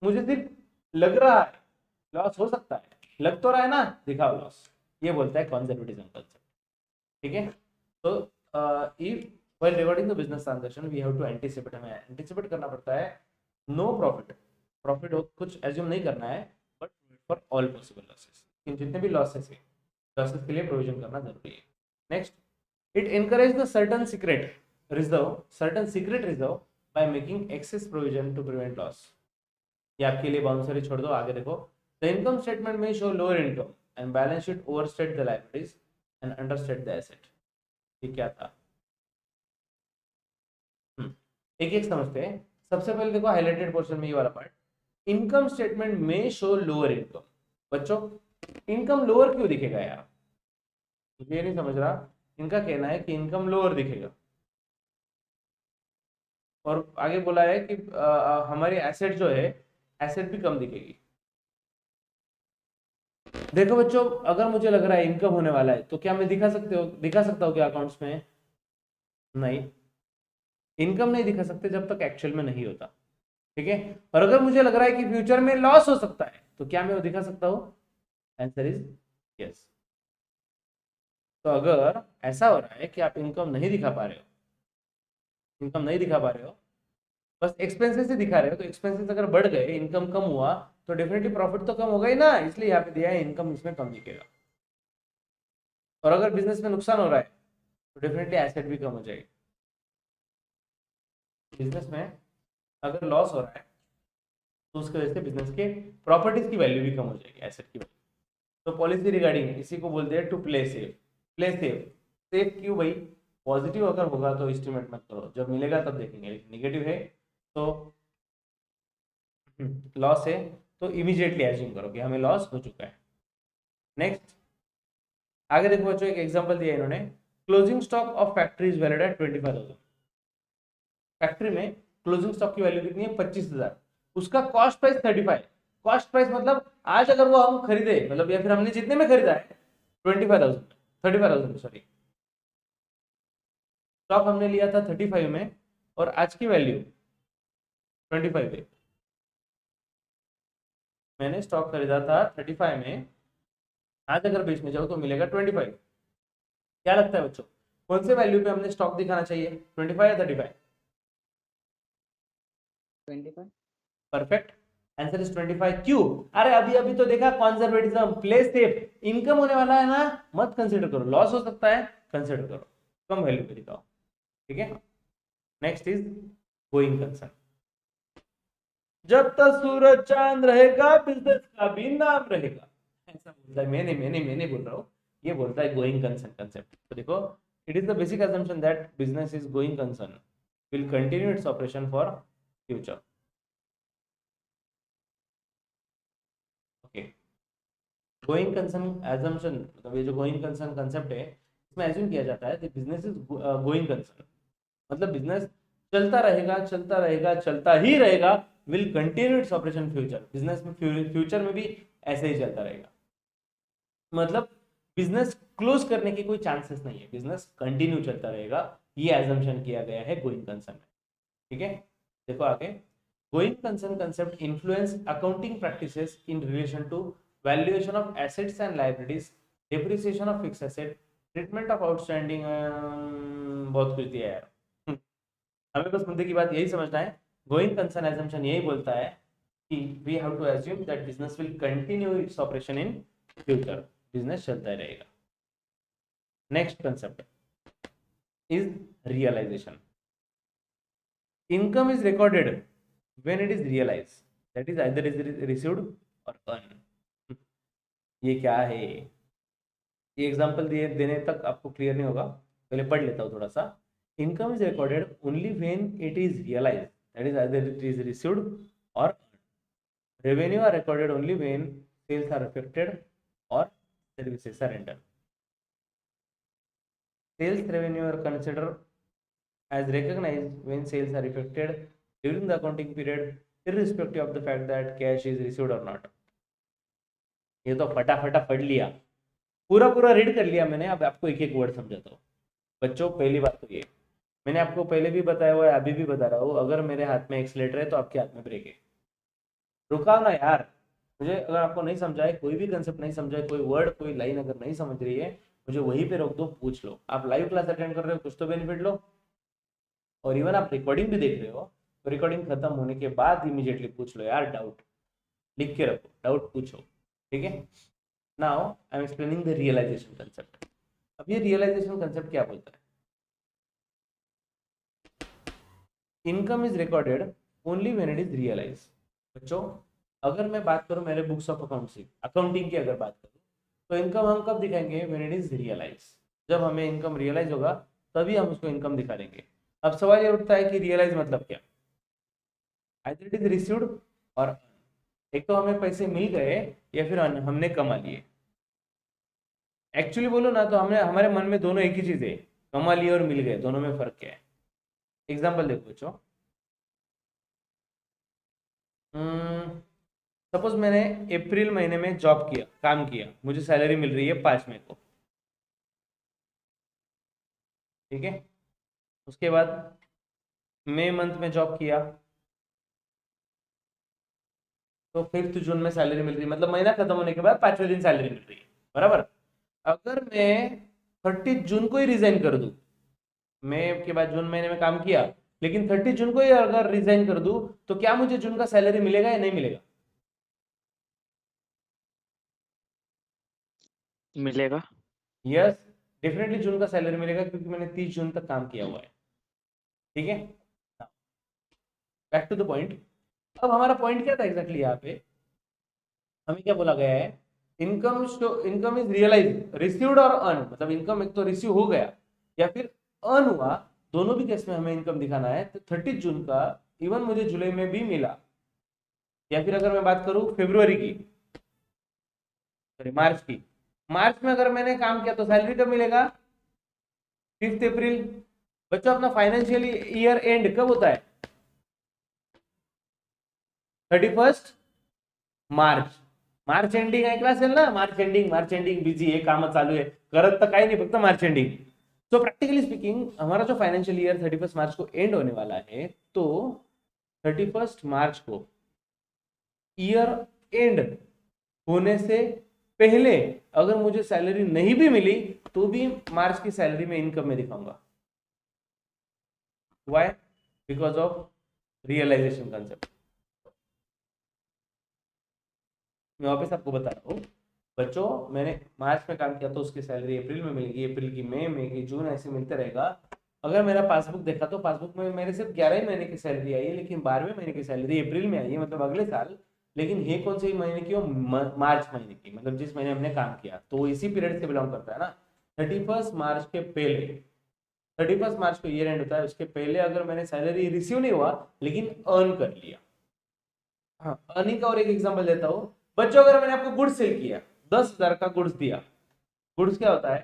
S1: मुझे सिर्फ लग रहा है लॉस हो सकता है, लग तो रहा है ना, दिखाओ लॉस। ये बोलता है कंजर्वेटिज्म कल्चर। ठीक है, तो if while regarding the business transaction we have to anticipate, हमें एंटिसिपेट करना पड़ता है नो प्रॉफिट। प्रॉफिट हो कुछ एज्यूम नहीं करना है, but for all possible losses, जितने भी लॉसेस है, लॉसेस के लिए प्रोविजन करना जरूरी है। Next, it encourage the certain secret reserve by making excess provision to prevent loss. ये आपके लिए बाउंसरी छोड़ दो, आगे देखो। द इनकम स्टेटमेंट में show lower income and balance sheet overstate the liabilities and understate the asset. ये क्या था? एक एक समझते हैं। सबसे पहले देखो हाइलाइटेड पोर्शन में ये वाला पार्ट, इनकम स्टेटमेंट में शो लोअर इनकम। बच्चों इनकम लोअर क्यों दिखेगा यार? मुझे ये नहीं समझ रहा। इनका कहना है कि इनकम लोअर दिखेगा और आगे बोला है कि हमारी एसेट जो है, एसेट भी कम दिखेगी। देखो बच्चों, अगर मुझे लग रहा है इनकम होने वाला है तो क्या मैं दिखा सकता हूँ क्या अकाउंट्स में? नहीं, इनकम नहीं दिखा सकते जब तक एक्चुअल में नहीं होता। ठीक है, और अगर मुझे लग रहा है कि फ्यूचर में लॉस हो सकता है तो क्या मैं वो दिखा सकता हूँ? Answer is yes. तो अगर ऐसा हो रहा है कि आप इनकम नहीं दिखा पा रहे हो, इनकम नहीं दिखा पा रहे हो, बस एक्सपेंसेस ही दिखा रहे हो, तो एक्सपेंसेस अगर बढ़ गए, इनकम कम हुआ, तो डेफिनेटली प्रॉफिट तो कम होगा ही ना, इसलिए यहाँ पे दिया है इनकम इसमें कम दिखेगा। और अगर बिजनेस में नुकसान हो रहा है तो डेफिनेटली एसेट भी कम हो जाएगी। बिजनेस में अगर लॉस हो रहा है तो उसकी वजह से बिजनेस के प्रॉपर्टीज की वैल्यू भी कम हो जाएगी, एसेट की वैल्यू। तो पॉलिसी रिगार्डिंग इसी को बोलते हैं to play safe. Play safe, safe क्यों भाई? पॉजिटिव अगर होगा तो एस्टिमेट मत करो, जब मिलेगा तब देखेंगे, लेकिन निगेटिव है तो लॉस है तो इमीडिएटली एज्यूम करो कि हमें लॉस हो चुका है। नेक्स्ट, आगे देखो बच्चों, एक एग्जांपल दिया इन्होंने, closing stock of factory is valid at 25,000। Factory में क्लोजिंग स्टॉक की वैल्यू कितनी है? 25,000। उसका कॉस्ट प्राइस 35। कॉस्ट प्राइस मतलब आज अगर वो हम खरीदे मतलब या फिर हमने जितने में खरीदा है 25,000 35,000 सॉरी, स्टॉक हमने लिया था 35 में और आज की वैल्यू 25 है। मैंने स्टॉक खरीदा था 35 में, आज अगर बेचने जाओ तो मिलेगा 25। क्या लगता है बच्चों कौन से वैल्यू पे हमने स्टॉक दिखाना चाहिए, 25 या 35?
S2: 25।
S1: Perfect, answer is 25। क्यों? अरे अभी अभी तो देखा कंजर्वेटिज्म, प्ले सेफ, इनकम होने वाला है ना, मत कंसीडर करो, लॉस हो सकता है, कंसीडर करो, कम वैल्यू पे दिखाओ, ठीक है। Next is going concern. जब तक सूरज चांद रहेगा बिजनेस का भी नाम रहेगा, ऐसा बोलता है। मैंने बोल रहा हूँ, ये बोलता है गोइंग कंसर्न कंसेप्ट। तो देखो, it is the basic assumption that business is going concern will continue its operation for future. Okay, going concern assumption मतलब ये जो गोइंग कंसर्न कंसेप्ट है, इसमें एज्यूम किया जाता है कि बिजनेस इज गोइंग कंसर्न मतलब बिजनेस चलता रहेगा चलता रहेगा चलता ही रहेगा, will continue its operation future. Business में फ्यूचर में भी ऐसे ही चलता रहेगा, मतलब बिजनेस क्लोज करने के कोई चांसेस नहीं है, बिजनेस कंटिन्यू चलता रहेगा, ये एजम्पशन किया गया है गोइंग कंसर्न में, ठीक है। देखो आगे, going concern concept influence accounting practices in relation to valuation of assets and liabilities, depreciation of fix asset, treatment of outstanding, बहुत कुछ दिया है यार। हमें बस मुद्दे की बात यही समझना है, गोइंग कंसर्न एजम्पशन यही बोलता है कि we have to assume that business will continue its operation in future, business चलता ही रहेगा। Next concept is realization. Income is recorded when it is realized, that is either is received or earned। ये क्या है, ये example दिए देने तक आपको क्लियर नहीं होगा, पहले पढ़ लेता हूँ थोड़ा सा। Income is recorded only when it is realised, that is either it is received और revenue are recorded only when sales are affected और services are rendered। Sales revenue are considered as recognized when sales are effected during the accounting period, irrespective of the fact that cash is received or not। ये तो फटाफटा पढ़ लिया, पूरा पूरा read कर लिया मैंने, अब आपको एक एक वर्ड समझाता हूँ। बच्चों पहली बात तो ये, मैंने आपको पहले भी बताया हुआ है, अभी भी बता रहा हूँ, अगर मेरे हाथ में एक्सीलेटर है तो आपके हाथ में ब्रेक है। रुकाओ ना यार, मुझे अगर आपको नहीं समझा है, कोई भी कंसेप्ट नहीं समझा है, कोई वर्ड कोई लाइन अगर नहीं समझ रही है, मुझे वहीं पे रोक दो, पूछ लो। आप लाइव क्लास अटेंड कर रहे हो, कुछ तो बेनिफिट लो, और इवन आप रिकॉर्डिंग भी देख रहे हो, तो रिकॉर्डिंग खत्म होने के बाद इमीडिएटली पूछ लो यार, डाउट लिख के रखो, डाउट पूछो, ठीक है। Now I am explaining the realization concept. अब ये रियलाइजेशन कंसेप्ट क्या बोलता है, income is recorded only when it is realize. बच्चों अगर मैं बात करूं मेरे बुक्स ऑफ अकाउंटिंग की अगर बात करूं, तो इनकम हम कब दिखाएंगे, व्हेन इट इज रियलाइज। जब हमें इनकम रियलाइज होगा तभी हम उसको इनकम दिखा देंगे। अब सवाल ये उठता है कि रियलाइज मतलब क्या, आइदर इट इज रिसीव्ड और, एक तो हमें पैसे मिल गए या फिर हमने कमा लिए। एक्चुअली बोलो ना तो हमने, हमारे मन में दोनों एक ही चीज है, कमा लिए और मिल गए, दोनों में फर्क क्या है। एग्जाम्पल देखो बच्चों, सपोज मैंने अप्रैल महीने में जॉब किया, काम किया, मुझे सैलरी मिल रही है 5 मई को, ठीक है। उसके बाद मई मंथ में जॉब किया, तो 5 जून में सैलरी मिल रही है, मतलब महीना खत्म होने के बाद 5वें दिन सैलरी मिल रही है, बराबर। अगर मैं 30 जून को ही रिजाइन कर दूं, मई के बाद जून महीने में काम किया, लेकिन 30 जून को ही अगर रिजाइन कर दूं, तो क्या मुझे जून का सैलरी मिलेगा या नहीं मिलेगा?
S2: मिलेगा।
S1: यस, डेफिनेटली जून का सैलरी मिलेगा, क्योंकि मैंने 30 जून तक काम किया हुआ है, ठीक है। Back to the point. अब हमारा पॉइंट क्या था एग्जैक्टली यहाँ पे, हमें क्या बोला गया है, इनकम इज रियलाइज, रिसीव्ड और अर्न, मतलब इनकम एक तो रिसीव हो गया या फिर अर्न हुआ, दोनों भी केस में हमें इनकम दिखाना है। तो 30 जून का इवन मुझे जुलाई में भी मिला, या फिर अगर मैं बात करूं फरवरी की, सॉरी मार्च की, मार्च में अगर मैंने काम किया तो सैलरी कब मिलेगा, 5 अप्रैल। बच्चों अपना फाइनेंशियल ईयर एंड कब होता है, 31 मार्च. मार्च एंडिंग आहे क्लास ना, मार्च एंडिंग बिझी हे काम चालू आहे, करत तर काही नाही, फक्त March ending. So practically speaking हमारा जो फाइनेंशियल ईयर 31 मार्च को एंड होने वाला है, तो 31 मार्च को ईयर एंड होने से पहले अगर मुझे सैलरी नहीं भी मिली तो भी मार्च की सैलरी में इनकम में दिखाऊंगा. Why? Because of realization concept. मैं वापस आपको बता रहा हूँ बच्चों, मैंने मार्च में काम किया तो उसकी सैलरी अप्रैल में मिलेगी, अप्रैल की मई की जून, ऐसे मिलते रहेगा. अगर मेरा पासबुक देखा तो पासबुक में मेरे सिर्फ 11 ही महीने की सैलरी आई है, लेकिन 12वें महीने की सैलरी अप्रैल में आई है, मतलब अगले साल. लेकिन ये कौन से महीने की हो? मार्च महीने की, मतलब जिस महीने हमने काम किया, तो इसी पीरियड से बिलोंग करता है ना. 31 मार्च के पहले, 31 मार्च को ईयर एंड होता है, उसके पहले अगर मैंने सैलरी रिसीव नहीं हुआ लेकिन अर्न कर लिया. हाँ, अर्निंग का और एक एग्जांपल देता हूँ बच्चों. अगर मैंने आपको गुड्स सेल किया, 10,000 का गुड्स दिया. गुड्स क्या होता है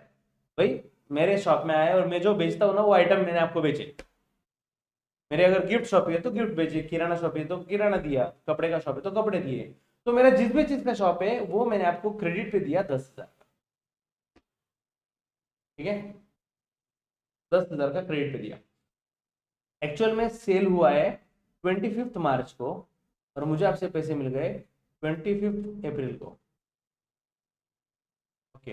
S1: भाई? मेरे शॉप में आए और मैं जो बेचता हूँ ना, वो आइटम मैंने आपको बेचे. मेरे अगर गिफ्ट शॉप है तो गिफ्ट बेचे, किराना शॉप है तो किराना दिया, कपड़े का शॉप है तो कपड़े दिए. तो मेरा जिस भी चीज का शॉप है वो मैंने आपको क्रेडिट पे दिया 10,000. ठीक है, 10,000 का क्रेडिट पे दिया. एक्चुअल में सेल हुआ है 25 मार्च को और मुझे आपसे पैसे मिल गए 25 अप्रैल को. ओके,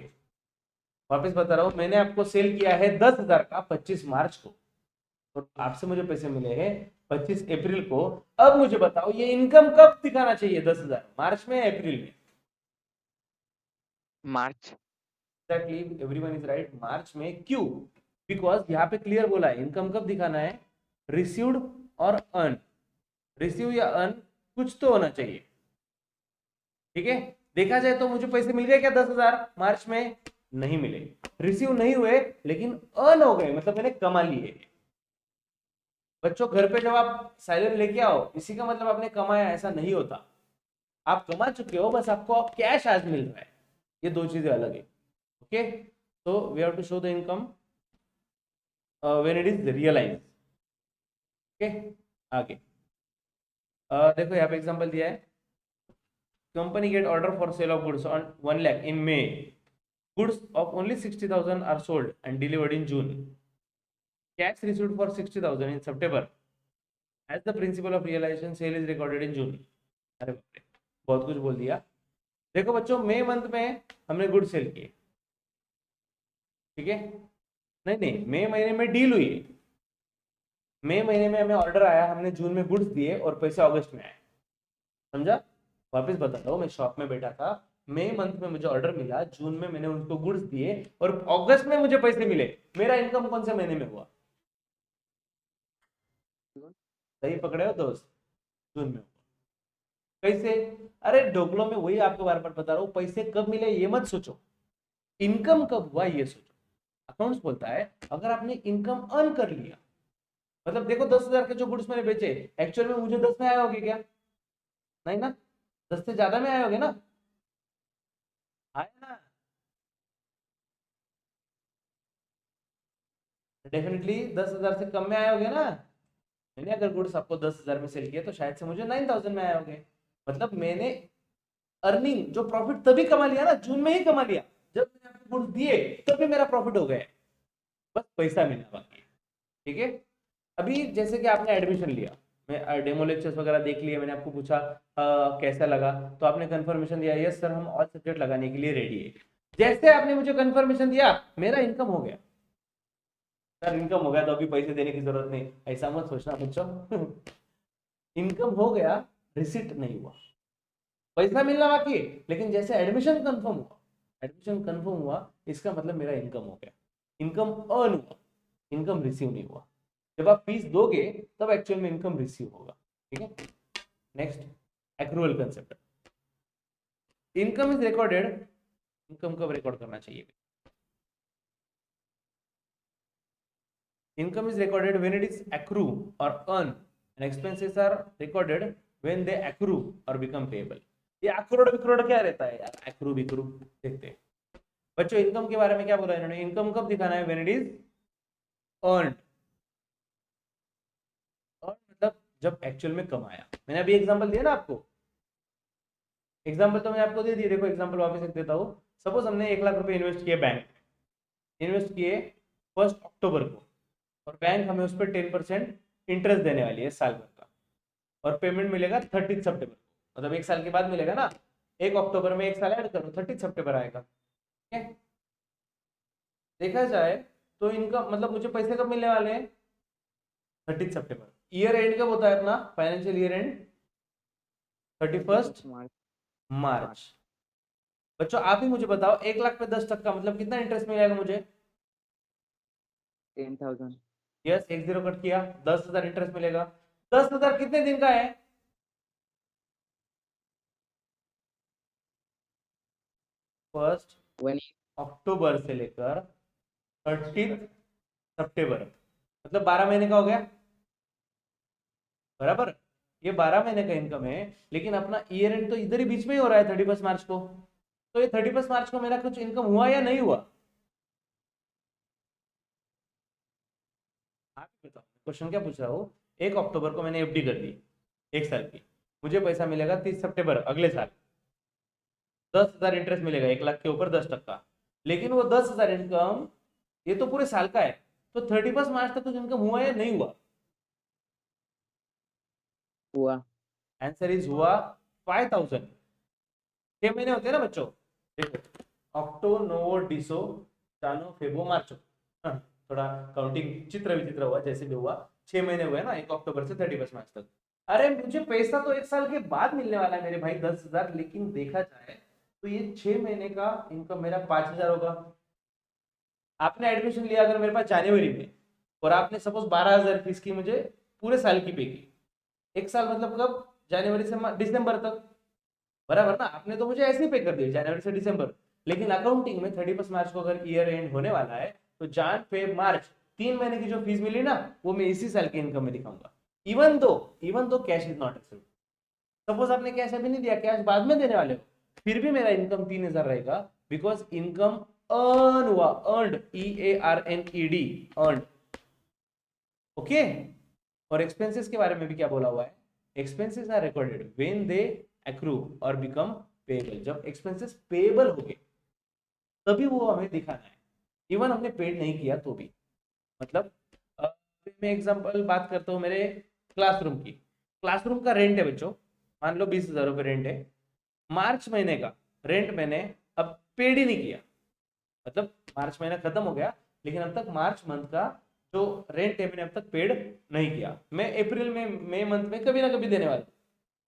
S1: वापस बता रहा हूं, मैंने आपको सेल किया है 10,000 का 25 मार्च को और आपसे मुझे पैसे मिले हैं 25 अप्रैल को. अब मुझे बताओ ये इनकम कब दिखाना चाहिए? 10,000 मार्च में या अप्रैल में?
S2: मार्च.
S1: एग्जैक्टली, एवरीवन इज राइट, मार्च में. क्यों? बिकॉज यहाँ पे क्लियर बोला है इनकम कब दिखाना है, रिसीव्ड और अर्न. रिसीव या अर्न कुछ तो होना चाहिए. ठीक है, देखा जाए तो मुझे पैसे मिल गए क्या 10,000 मार्च में? नहीं मिले. रिसीव नहीं हुए लेकिन अर्न हो गए, मतलब मैंने कमा लिए. बच्चों घर पे जब आप सैलरी लेके आओ, इसी का मतलब आपने कमाया, ऐसा नहीं होता. आप कमा चुके हो, बस आपको कैश आज मिल रहा है. ये दो चीजें अलग है. Okay, so we have to show the income when it is realized. okay, आगे देखो यहाँ पे एग्जांपल दिया है. Company gate order for sale of goods on 1 lakh in May. Goods of only 60,000 are sold and delivered in June. Cash received for 60,000 in September. As the principle of realization, sale is recorded in June. अरे बाप रे, बहुत कुछ बोल दिया. देखो बच्चों, मई month में हमने गुड सेल किए. ठीक है, नहीं नहीं, मई महीने में डील हुई. मई महीने में हमें ऑर्डर आया, हमने जून में गुड्स दिए और पैसे अगस्त में आए. समझा? वापस बताता हूँ, मैं शॉप में बैठा था, मई मंथ में मुझे ऑर्डर मिला, जून में मैंने उनको गुड्स दिए और अगस्त में मुझे पैसे मिले. मेरा इनकम कौन से महीने में हुआ? सही पकड़े हो दोस्त, जून में. कैसे? अरे ढोकलो में वही आपको बार बार बता रहा हूँ, पैसे कब मिले ये मत सोचो, इनकम कब हुआ ये सोचो. अकाउंट्स बोलता है अगर आपने इनकम अर्न कर लिया, मतलब देखो 10,000 के जो गुड्स मैंने बेचे, एक्चुअल में मुझे 10 में आए होगे क्या? नहीं ना, 10 से ज्यादा में आए होगे ना? आए ना? डेफिनेटली 10,000 से कम में आए होगे ना. मैंने अगर गुड्स आपको 10,000 में सेल किया तो शायद से मुझे 9,000 में आए होगे. मतलब मैंने अर्निंग जो प्रॉफिट तभी कमा लिया ना, जून में ही कमा लिया, जब मैंने आपको गुड्स दिए तभी मेरा प्रॉफिट हो गया. बस पैसा मिलना बाकी है. ठीक है, अभी जैसे कि आपने एडमिशन लिया, मैं डेमो लेक्चर्स वगैरह देख लिए, मैंने आपको पूछा कैसा लगा, तो आपने कंफर्मेशन दिया यस सर हम ऑल सब्जेक्ट लगाने के लिए रेडी है. जैसे आपने मुझे कंफर्मेशन दिया, मेरा इनकम हो गया. सर इनकम हो गया तो अभी पैसे देने की जरूरत नहीं, ऐसा मत सोचना बच्चों. इनकम हो गया, रिसिट नहीं हुआ, पैसा मिलना बाकी है. लेकिन जैसे एडमिशन कंफर्म हुआ, एडमिशन कंफर्म हुआ, इसका मतलब मेरा इनकम हो गया. इनकम अर्न हुआ, इनकम रिसीव नहीं हुआ. जब आप फीस दोगे तब एक्चुअल में इनकम रिसीव होगा. ठीक है, next accrual concept. Income is recorded, income कब रिकॉर्ड करना चाहिए? Income is recorded when it is accrue और earn and expenses are recorded when they accrue और बिकम पेएबल. ये एक्रूड विक्रूड क्या रहता है यार? एक्रू विक्रू देखते हैं बच्चों. इनकम के बारे में क्या बोला इन्होंने? इनकम कब दिखाना है? When it is earn. और मतलब जब एक्चुअल में कमाया. मैंने अभी एग्जांपल दिया ना आपको, एग्जाम्पल तो मैं आपको दे दिए, देखो एग्जाम्पल वापस एक देता हूँ। सपोज हमने 1 लाख रुपए इन्वेस्ट किए, बैंक इन्वेस्ट किए 1 अक्टूबर को, और बैंक हमें उस पर 10% इंटरेस्ट देने वाली है साल भर का, और पेमेंट मिलेगा 30 सितंबर को, मतलब 1 साल के बाद मिलेगा ना। 1 अक्टूबर में 1 साल ऐड करो, 30 सितंबर आएगा। ठीक है, देखा जाए तो इनका मतलब मुझे पैसे कब मिलने वाले हैं? 30 सितंबर। ईयर एंड कब होता है अपना फाइनेंशियल ईयर एंड? 31
S2: मार्च।
S1: मार्च। बच्चों आप ही मुझे बताओ, 1 लाख पे 10% मतलब कितना इंटरेस्ट मिलेगा मुझे?
S2: 10,000।
S1: यस, एक जीरो कट किया, 10,000 इंटरेस्ट मिलेगा। 10,000 कितने दिन का है? फर्स्ट
S2: 1
S1: अक्टूबर से लेकर 30 सितंबर, मतलब 12 महीने का हो गया, बराबर। ये 12 महीने का इनकम है, लेकिन अपना ईयर एंड तो इधर ही बीच में ही हो रहा है 31 मार्च को। तो ये 31 मार्च को मेरा कुछ इनकम हुआ या नहीं हुआ? आप ही बताओ, क्वेश्चन क्या पूछ रहा हूँ। 1 अक्टूबर को मैंने एफडी कर दी 1 साल की, मुझे पैसा मिलेगा 30 सितंबर अगले साल। 10,000 इंटरेस्ट मिलेगा 1 लाख के ऊपर 10%। लेकिन वो 10,000 इनकम ये तो पूरे साल का है, तो 31 मार्च तक कुछ इनकम हुआ या नहीं हुआ?
S2: हुआ।
S1: आंसर इज हुआ 5,000। 6 महीने होते हैं ना बच्चों, देखो, अक्टो नवो डिसो जानो फेबो मार्चो। हाँ, थोड़ा काउंटिंग चित्र विचित्र हुआ, जैसे भी हुआ। 6 महीने हुए ना, 1 अक्टूबर से 31 मार्च तक। अरे मुझे पैसा तो 1 साल के बाद मिलने वाला है मेरे भाई, 10,000, लेकिन देखा जाए तो ये 6 महीने का इनकम मेरा 5,000 होगा। आपने एडमिशन लिया अगर मेरे पास जनवरी में, और आपने सपोज 12,000 फीस की मुझे पूरे साल की पे की, 1 साल मतलब कब? जनवरी से दिसंबर तक, बराबर ना। आपने तो मुझे ऐसे ही पे कर दिया जनवरी से दिसंबर, लेकिन अकाउंटिंग में 31 मार्च को अगर ईयर एंड होने वाला है, तो जान फेब मार्च 3 महीने की जो फीस मिली ना, वो मैं इसी साल की इनकम में दिखाऊंगा। Even though cash is not accept. Suppose आपने कैश अभी नहीं दिया, कैश बाद में देने वाले हो, फिर भी मेरा इनकम 3,000 रहेगा, बिकॉज इनकम अर्न हुआ, अर्नड, EARNED, अर्नड। ओके। और एक्सपेंसेस के बारे में भी क्या बोला हुआ है? Expenses are recorded when they accrue और बिकम पेएबल। जब एक्सपेंसेस पेएबल हो गए तभी वो हमें दिखाना है, इवन हमने पेड नहीं किया तो भी। मतलब मैं एग्जांपल बात करता हूँ मेरे क्लासरूम की। क्लासरूम का रेंट है बच्चों, मान लो 20,000 रुपये रेंट है। मार्च महीने का रेंट मैंने अब पेड ही नहीं किया, मतलब मार्च महीना खत्म हो गया, लेकिन अब तक मार्च मंथ का जो रेंट है मैंने अब तक पेड नहीं किया। मैं अप्रैल में, मई मंथ में कभी ना कभी देने वाला हूं।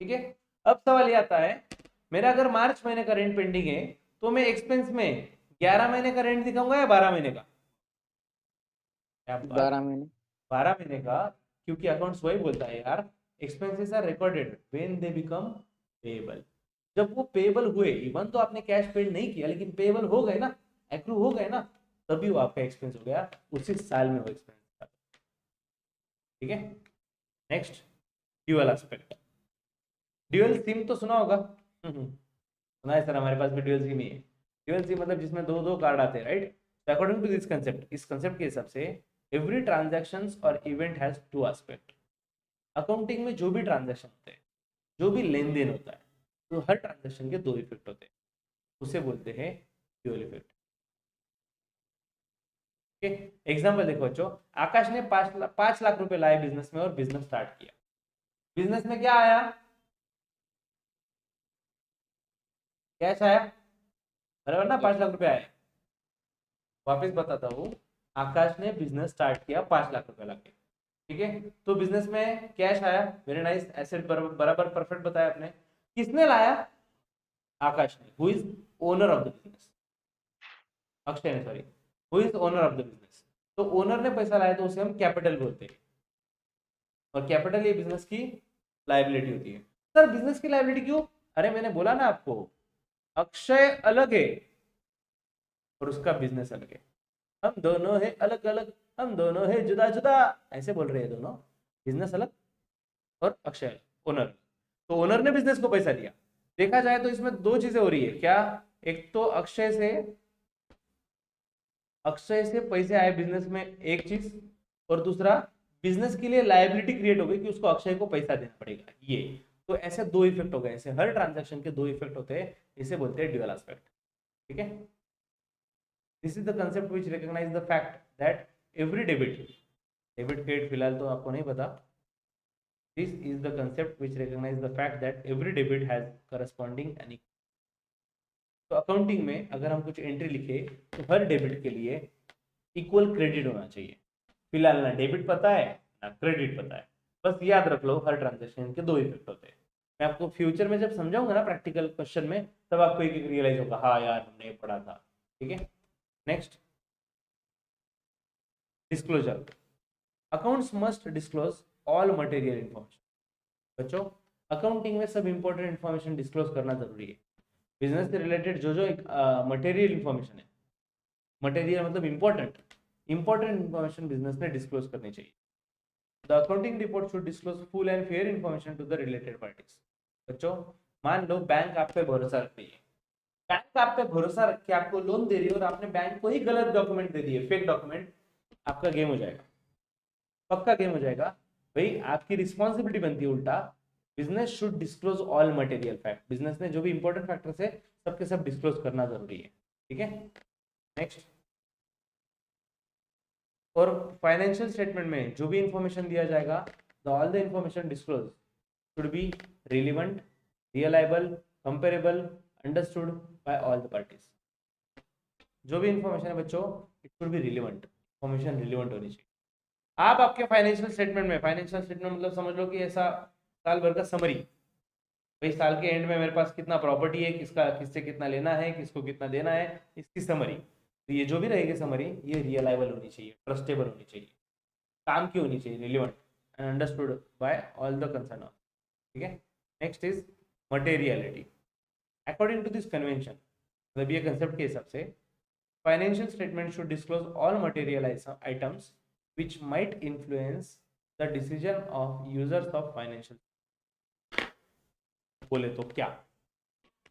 S1: ठीक है। अब सवाल ये आता है, मेरा अगर मार्च महीने का रेंट पेंडिंग है, तो मैं एक्सपेंस में 11 महीने का रेंट दिखाऊंगा या 12 महीने का? क्या बात,
S2: 12 महीने।
S1: 12 महीने का। क्योंकि अकाउंट्स वही बोलता है यार, expenses are recorded when they become payable. जब वो पेएबल हुए, इवन तो आपने कैश पेड नहीं किया, लेकिन पेएबल हो गए ना, एक्रू हो गए ना, तभी वो आपका एक्सपेंस हो गया, उसी साल में वो एक्सपेंस था। ठीक है। Next, dual aspect. Dual SIM तो सुना होगा। सुना है सर, हमारे पास भी ड्यूअल सिम ही है। ड्यूअल सिम मतलब जिसमें दो दो कार्ड आते हैं, right. According to this concept, इस कंसेप्ट के हिसाब से एवरी ट्रांजैक्शन और event has two aspect. Accounting में जो भी ट्रांजैक्शन होते हैं, जो भी लेन देन होता है, तो हर ट्रांजैक्शन के दो इफेक्ट होते हैं, उसे बोलते हैं ड्यूअल इफेक्ट। एग्जाम्पल देखो बच्चों, आकाश ने 5 लाख रुपए लाए बिजनेस में और बिजनेस स्टार्ट किया। बिजनेस में क्या आया? कैश आया, बराबर ना, 5 लाख रुपए आए। वापस बताता हूँ, आकाश ने बिजनेस स्टार्ट किया 5 लाख रुपए लाके। ठीक है, तो बिजनेस में कैश आया, वेरी नाइस, एसेट बराबर परफेक्ट बताया आपने। किसने लाया? आकाश ने। Who is owner of the business? Akshay ने, sorry. Who is owner of the business? तो ओनर ने पैसा लाया तो उसे हम कैपिटल बोलते हैं, और कैपिटल ये बिजनेस की लाइबिलिटी होती है। सर बिजनेस की लाइबिलिटी क्यों? अरे मैंने बोला ना आपको, अक्षय अलग है और उसका बिजनेस अलग है, हम दोनों है अलग अलग, हम दोनों है जुदा जुदा, ऐसे बोल रहे हैं दोनों। बिजनेस अलग और अक्षय ओनर। तो ओनर ने बिजनेस को पैसा दिया। देखा जाए तो इसमें दो चीजें हो रही है क्या? एक तो अक्षय से पैसे आए बिजनेस में, एक चीज, और दूसरा बिजनेस के लिए लायबिलिटी क्रिएट हो गई कि उसको अक्षय को पैसा देना पड़ेगा, ये। तो ऐसे दो इफेक्ट हो गए, ऐसे हर ट्रांजैक्शन के दो इफेक्ट होते हैं, इसे बोलते हैं ड्यूअल एस्पेक्ट। ठीक है, this is the concept which recognise the fact that every debit credit फिलहाल तो आपको नहीं पता, this is the concept which recognise the fact that every debit has corresponding any. तो अकाउंटिंग में अगर हम कुछ एंट्री लिखे तो हर डेबिट के लिए इक्वल क्रेडिट होना चाहिए। फिलहाल ना डेबिट पता है ना क्रेडिट पता है, बस याद रख लो हर ट्रांजेक्शन के दो इफेक्ट होते हैं। मैं आपको फ्यूचर में जब समझाऊंगा ना प्रैक्टिकल क्वेश्चन में, तब आपको एक एक रियलाइज होगा, हाँ यार हमने ये पढ़ा था। ठीक है, next, disclosure. Accounts must disclose all material information. बच्चों, अकाउंटिंग में सब इंपॉर्टेंट इंफॉर्मेशन डिस्क्लोज करना जरूरी है। बिजनेस से रिलेटेड जो जो मटेरियल इंफॉर्मेशन है, मटेरियल मतलब इंपॉर्टेंट इंफॉर्मेशन बिजनेस ने डिस्क्लोज करनी चाहिए। The accounting report should disclose full and fair information to the related parties. बच्चों, मान लो बैंक आप पे भरोसा रख रही है, बैंक आप पे भरोसा रख के आपको लोन दे रही है और आपने बैंक को ही गलत डॉक्यूमेंट दे दिए, फेक डॉक्यूमेंट, आपका गेम हो जाएगा, पक्का गेम हो जाएगा। भाई आपकी रिस्पॉन्सिबिलिटी बनती है उल्टा, business should disclose all material fact. Business ने जो भी इंपॉर्टेंट फैक्टर्स है सबके सब डिस्क्लोज करना जरूरी है। ठीक है, नेक्स्ट, और फाइनेंशियल स्टेटमेंट में जो भी इंफॉर्मेशन दिया जाएगा, all the information disclose should be relevant, reliable, comparable, understood by all the parties. जो भी इंफॉर्मेशन है बच्चों, it should be relevant, information relevant होनी चाहिए। आप आपके फाइनेंशियल स्टेटमेंट में, फाइनेंशियल स्टेटमेंट मतलब समझ लो कि ऐसा साल भर का समरी, भाई साल के एंड में मेरे पास कितना प्रॉपर्टी है, किसका किससे कितना लेना है, किसको कितना देना है, इसकी समरी। तो ये जो भी रहेगी समरी, ये रियलाइबल होनी चाहिए, ट्रस्टेबल होनी चाहिए, काम की होनी चाहिए, relevant and understood by all the concern. ठीक है, next is materiality. According to this convention, मतलब ये कंसेप्ट के हिसाब से, financial statement should disclose all material items which might influence the decision of users of financial। बोले तो क्या,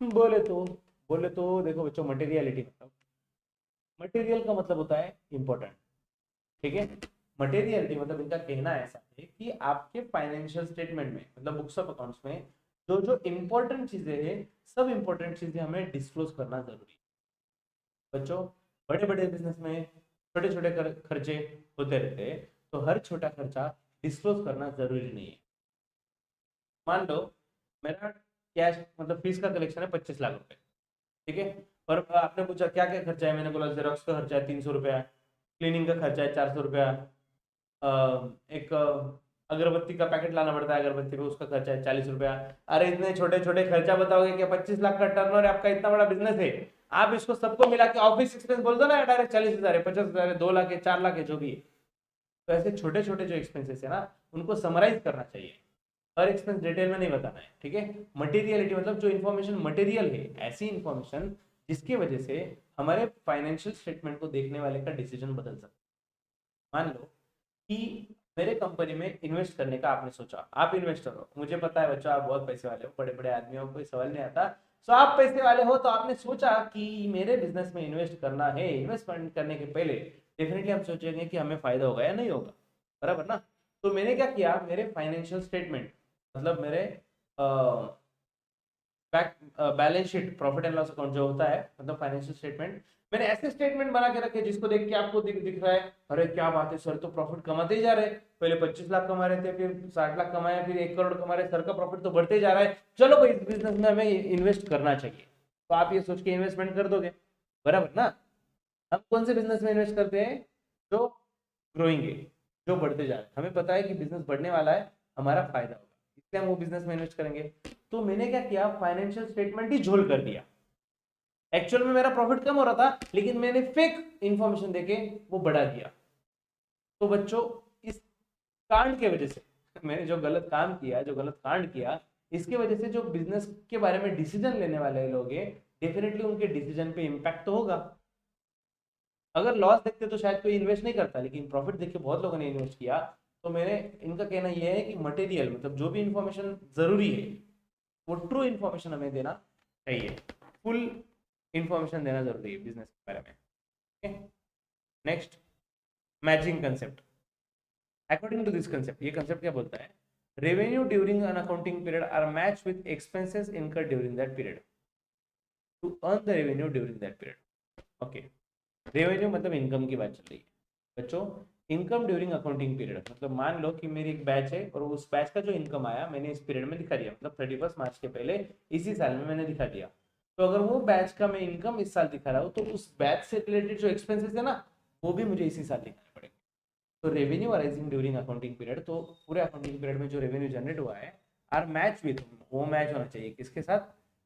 S1: बोले तो बोले तो देखो बच्चों, मटेरियलिटी मतलब, मटेरियल का मतलब होता है इंपॉर्टेंट। ठीक है, मटेरियलिटी मतलब इनका कहना ऐसा है कि आपके फाइनेंशियल स्टेटमेंट में, मतलब बुक्स ऑफ अकाउंट्स में जो जो इंपॉर्टेंट चीजें हैं, सब इंपॉर्टेंट चीजें हमें डिस्क्लोज करना जरूरी है। बच्चों, बड़े बड़े बिजनेस में छोटे छोटे खर्चे होते रहते हैं, तो हर छोटा खर्चा डिस्क्लोज करना जरूरी नहीं है। मान लो मेरा कैश मतलब फीस का कलेक्शन है 25 लाख रुपए, ठीक है, और आपने पूछा क्या क्या खर्चा है, मैंने बोला जेरोक्स का खर्चा है 300 रुपया, क्लीनिंग का खर्चा है 400 रुपया, एक अगरबत्ती का पैकेट लाना पड़ता है अगरबत्ती पे, उसका खर्चा है 40 रुपया। अरे इतने छोटे छोटे खर्चा बताओगे क्या? 25 लाख का टर्नओवर है आपका, इतना बड़ा बिजनेस है, आप इसको सबको मिला के ऑफिस एक्सपेंस बोल दो ना, डायरेक्ट 40,000 है, 50,000 है, 2 लाख है, 4 लाख है, जो भी है। तो ऐसे छोटे छोटे जो एक्सपेंसेस है ना, उनको समराइज करना चाहिए, हर एक्सपेंस डिटेल में नहीं बताना है। ठीक है, मटेरियलिटी मतलब जो इन्फॉर्मेशन मटेरियल है, ऐसी इन्फॉर्मेशन जिसकी वजह से हमारे फाइनेंशियल स्टेटमेंट को देखने वाले का डिसीजन बदल सकता है। मान लो कि मेरे कंपनी में इन्वेस्ट करने का आपने सोचा, आप इन्वेस्टर हो, मुझे पता है बच्चों आप बहुत पैसे वाले हो, बड़े बड़े आदमी हो, कोई सवाल नहीं आता। सो आप पैसे वाले हो, तो आपने सोचा कि मेरे बिजनेस में इन्वेस्ट करना है। इन्वेस्टमेंट करने के पहले डेफिनेटली हम सोचेंगे कि हमें फायदा होगा या नहीं होगा, बराबर ना। तो मैंने क्या किया, मेरे फाइनेंशियल स्टेटमेंट मतलब मेरे balance sheet, profit and loss account जो होता है, मतलब फाइनेंशियल स्टेटमेंट, मैंने ऐसे स्टेटमेंट बना के रखे जिसको देख के आपको दिख रहा है, अरे क्या बात है सर, तो प्रॉफिट कमाते ही जा रहे हैं, पहले 25 लाख कमा रहे थे, फिर 60 लाख कमाया, फिर 1 करोड़ कमा रहे, सर का प्रॉफिट तो बढ़ते जा रहा है, चलो भाई इस बिजनेस में हमें इन्वेस्ट करना चाहिए। तो आप ये सोच के इन्वेस्टमेंट कर दोगे, बराबर ना। हम कौन से बिजनेस में इन्वेस्ट करते हैं? जो ग्रोइंग है, जो बढ़ते जा रहे हैं, हमें पता है कि बिजनेस बढ़ने वाला है, हमारा फायदा होगा, इसलिए हम वो बिजनेस में इन्वेस्ट करेंगे। तो मैंने क्या किया, फाइनेंशियल स्टेटमेंट ही झोल कर दिया। एक्चुअल में मेरा प्रॉफिट कम हो रहा था, लेकिन मैंने फेक इंफॉर्मेशन देके वो बढ़ा दिया। तो बच्चों, इस कांड के वजह से मैंने जो गलत काम किया, जो गलत कांड किया, इसके वजह से जो बिजनेस के बारे में डिसीजन लेने वाले लोग हैं, डेफिनेटली उनके डिसीजन पे इम्पैक्ट तो होगा। अगर लॉस देखते तो शायद कोई इन्वेस्ट नहीं करता, लेकिन प्रॉफिट देख के बहुत लोगों ने इन्वेस्ट किया। तो मेरे इनका कहना यह है कि मटेरियल मतलब जो भी इंफॉर्मेशन जरूरी है, वो ट्रू इंफॉर्मेशन हमें देना चाहिए, फुल इंफॉर्मेशन देना जरूरी है बिजनेस के बारे में। Next, matching concept. According to this concept, ये कंसेप्ट क्या बोलता है, revenue during an accounting period are match with expenses incurred during that period to earn the revenue during that period. Okay, revenue मतलब income की बात चल रही है बच्चों। इनकम ड्यूरिंग अकाउंटिंग पीरियड मतलब मान लो कि मेरी एक बैच है और उस बैच का जो इनकम आया मैंने इस पीरियड में दिखा दिया, मतलब 31 मार्च के पहले इसी साल में मैंने दिखा दिया। तो अगर वो बैच का मैं इनकम इस साल दिखा रहा हूँ तो उस बैच से रिलेटेड जो एक्सपेंसेस है ना वो भी मुझे इसी साल दिखाने पड़ेंगे। तो revenue arising during accounting period, तो पूरे अकाउंटिंग पीरियड में जो रेवेन्यू जनरेट हुआ है आर मैच विथ, वो मैच होना चाहिए किसके साथ,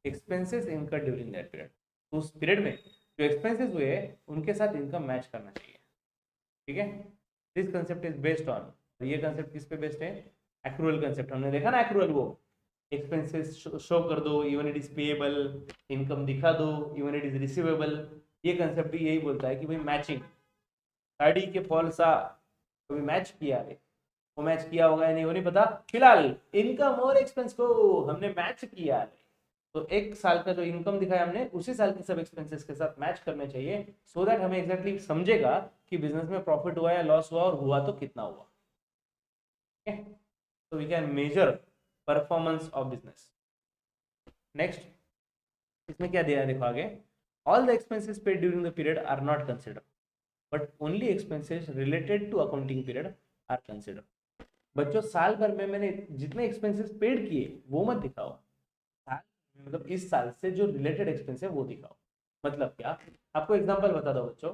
S1: expenses incurred during that period. तो उस पीरियड में जो एक्सपेंसेस हुए हैं उनके साथ इनकम मैच करना चाहिए। ठीक है, this concept is based on, ये कंसेप्ट किस पे बेस्ड है, एक्रूअल कंसेप्ट। हमने देखा ना एक्रूअल, वो एक्सपेंसेस शो कर दो even it is payable, income दिखा दो इवन इट इज रिसीवेबल। ये कंसेप्ट भी यही बोलता है कि भाई मैचिंग, साड़ी के फॉल सा कभी मैच किया है, वो मैच किया होगा या नहीं वो नहीं पता, फिलहाल इनकम और एक्सपेंस को हमने मैच किया है। तो एक साल का जो इनकम दिखाया हमने उसी साल के सब एक्सपेंसेस के साथ मैच करने चाहिए, सो दैट हमें एग्जैक्टली समझेगा कि बिजनेस में प्रॉफिट हुआ या लॉस हुआ और हुआ तो कितना हुआ। so we can measure performance of business। next, इसमें क्या दिया है देखो आगे, all the expenses paid during the period are not considered but only expenses related to accounting period are considered। बच्चों साल भर में मैंने जितने एक्सपेंसेस पेड किए वो मत दिखाओ, साल मतलब इस साल से जो रिलेटेड एक्सपेंस है वो दिखाओ। मतलब क्या, आपको एग्जांपल बता दो बच्चों,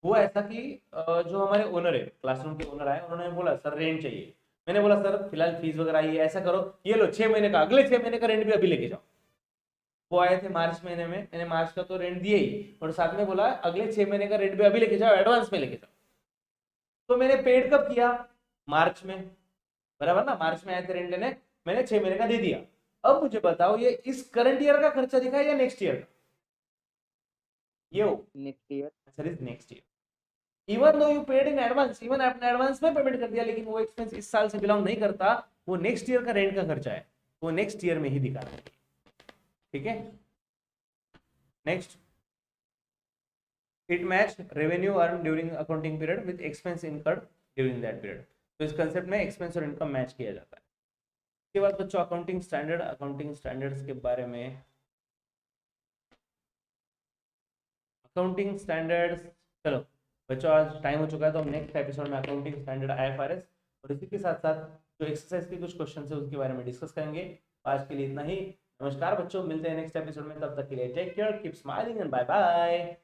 S1: वो ऐसा कि जो हमारे ओनर है, क्लासरूम के ओनर आए, उन्होंने बोला सर रेंट चाहिए। मैंने बोला सर फिलहाल फीस वगैरह आई है, ऐसा करो ये लो 6 महीने का, अगले 6 महीने का रेंट भी अभी लेके जाओ। वो आए थे मार्च महीने में, मैंने मार्च का तो रेंट दिया ही और साथ में बोला अगले 6 महीने का रेंट भी अभी लेके जाओ, एडवांस में लेके जाओ। तो मैंने पेड कब किया, मार्च में, बराबर ना, मार्च में आए थे रेंट लेने, मैंने 6 महीने का दे दिया। अब मुझे बताओ ये इस करंट ईयर का खर्चा दिखा है या नेक्स्ट ईयर का, ये
S2: next year.
S1: Answer is next year. Even though you paid in advance, even आपने एडवांस में पेमेंट कर दिया लेकिन वो एक्सपेंस इस साल से बिलोंग नहीं करता, वो नेक्स्ट ईयर का रेंट का खर्चा है, वो नेक्स्ट ईयर में ही दिखाना है। ठीक है, next, it match revenue earn during accounting period with expense incurred during that period. तो इस कंसेप्ट में एक्सपेंस और इनकम मैच किया जाता है। उसके बाद बच्चों अकाउंटिंग स्टैंडर्ड, अकाउंटिंग स्टैंडर्ड्स के बारे में, अकाउंटिंग स्टैंडर्ड्स, चलो बच्चों आज टाइम हो चुका है तो हम नेक्स्ट एपिसोड में अकाउंटिंग स्टैंडर्ड आईएफआरएस और इसी के साथ साथ जो एक्सरसाइज के कुछ क्वेश्चन है उसके बारे में डिस्कस करेंगे। आज के लिए इतना ही, नमस्कार बच्चों, मिलते हैं नेक्स्ट एपिसोड में, तब तक के लिए take care, keep smiling and bye bye.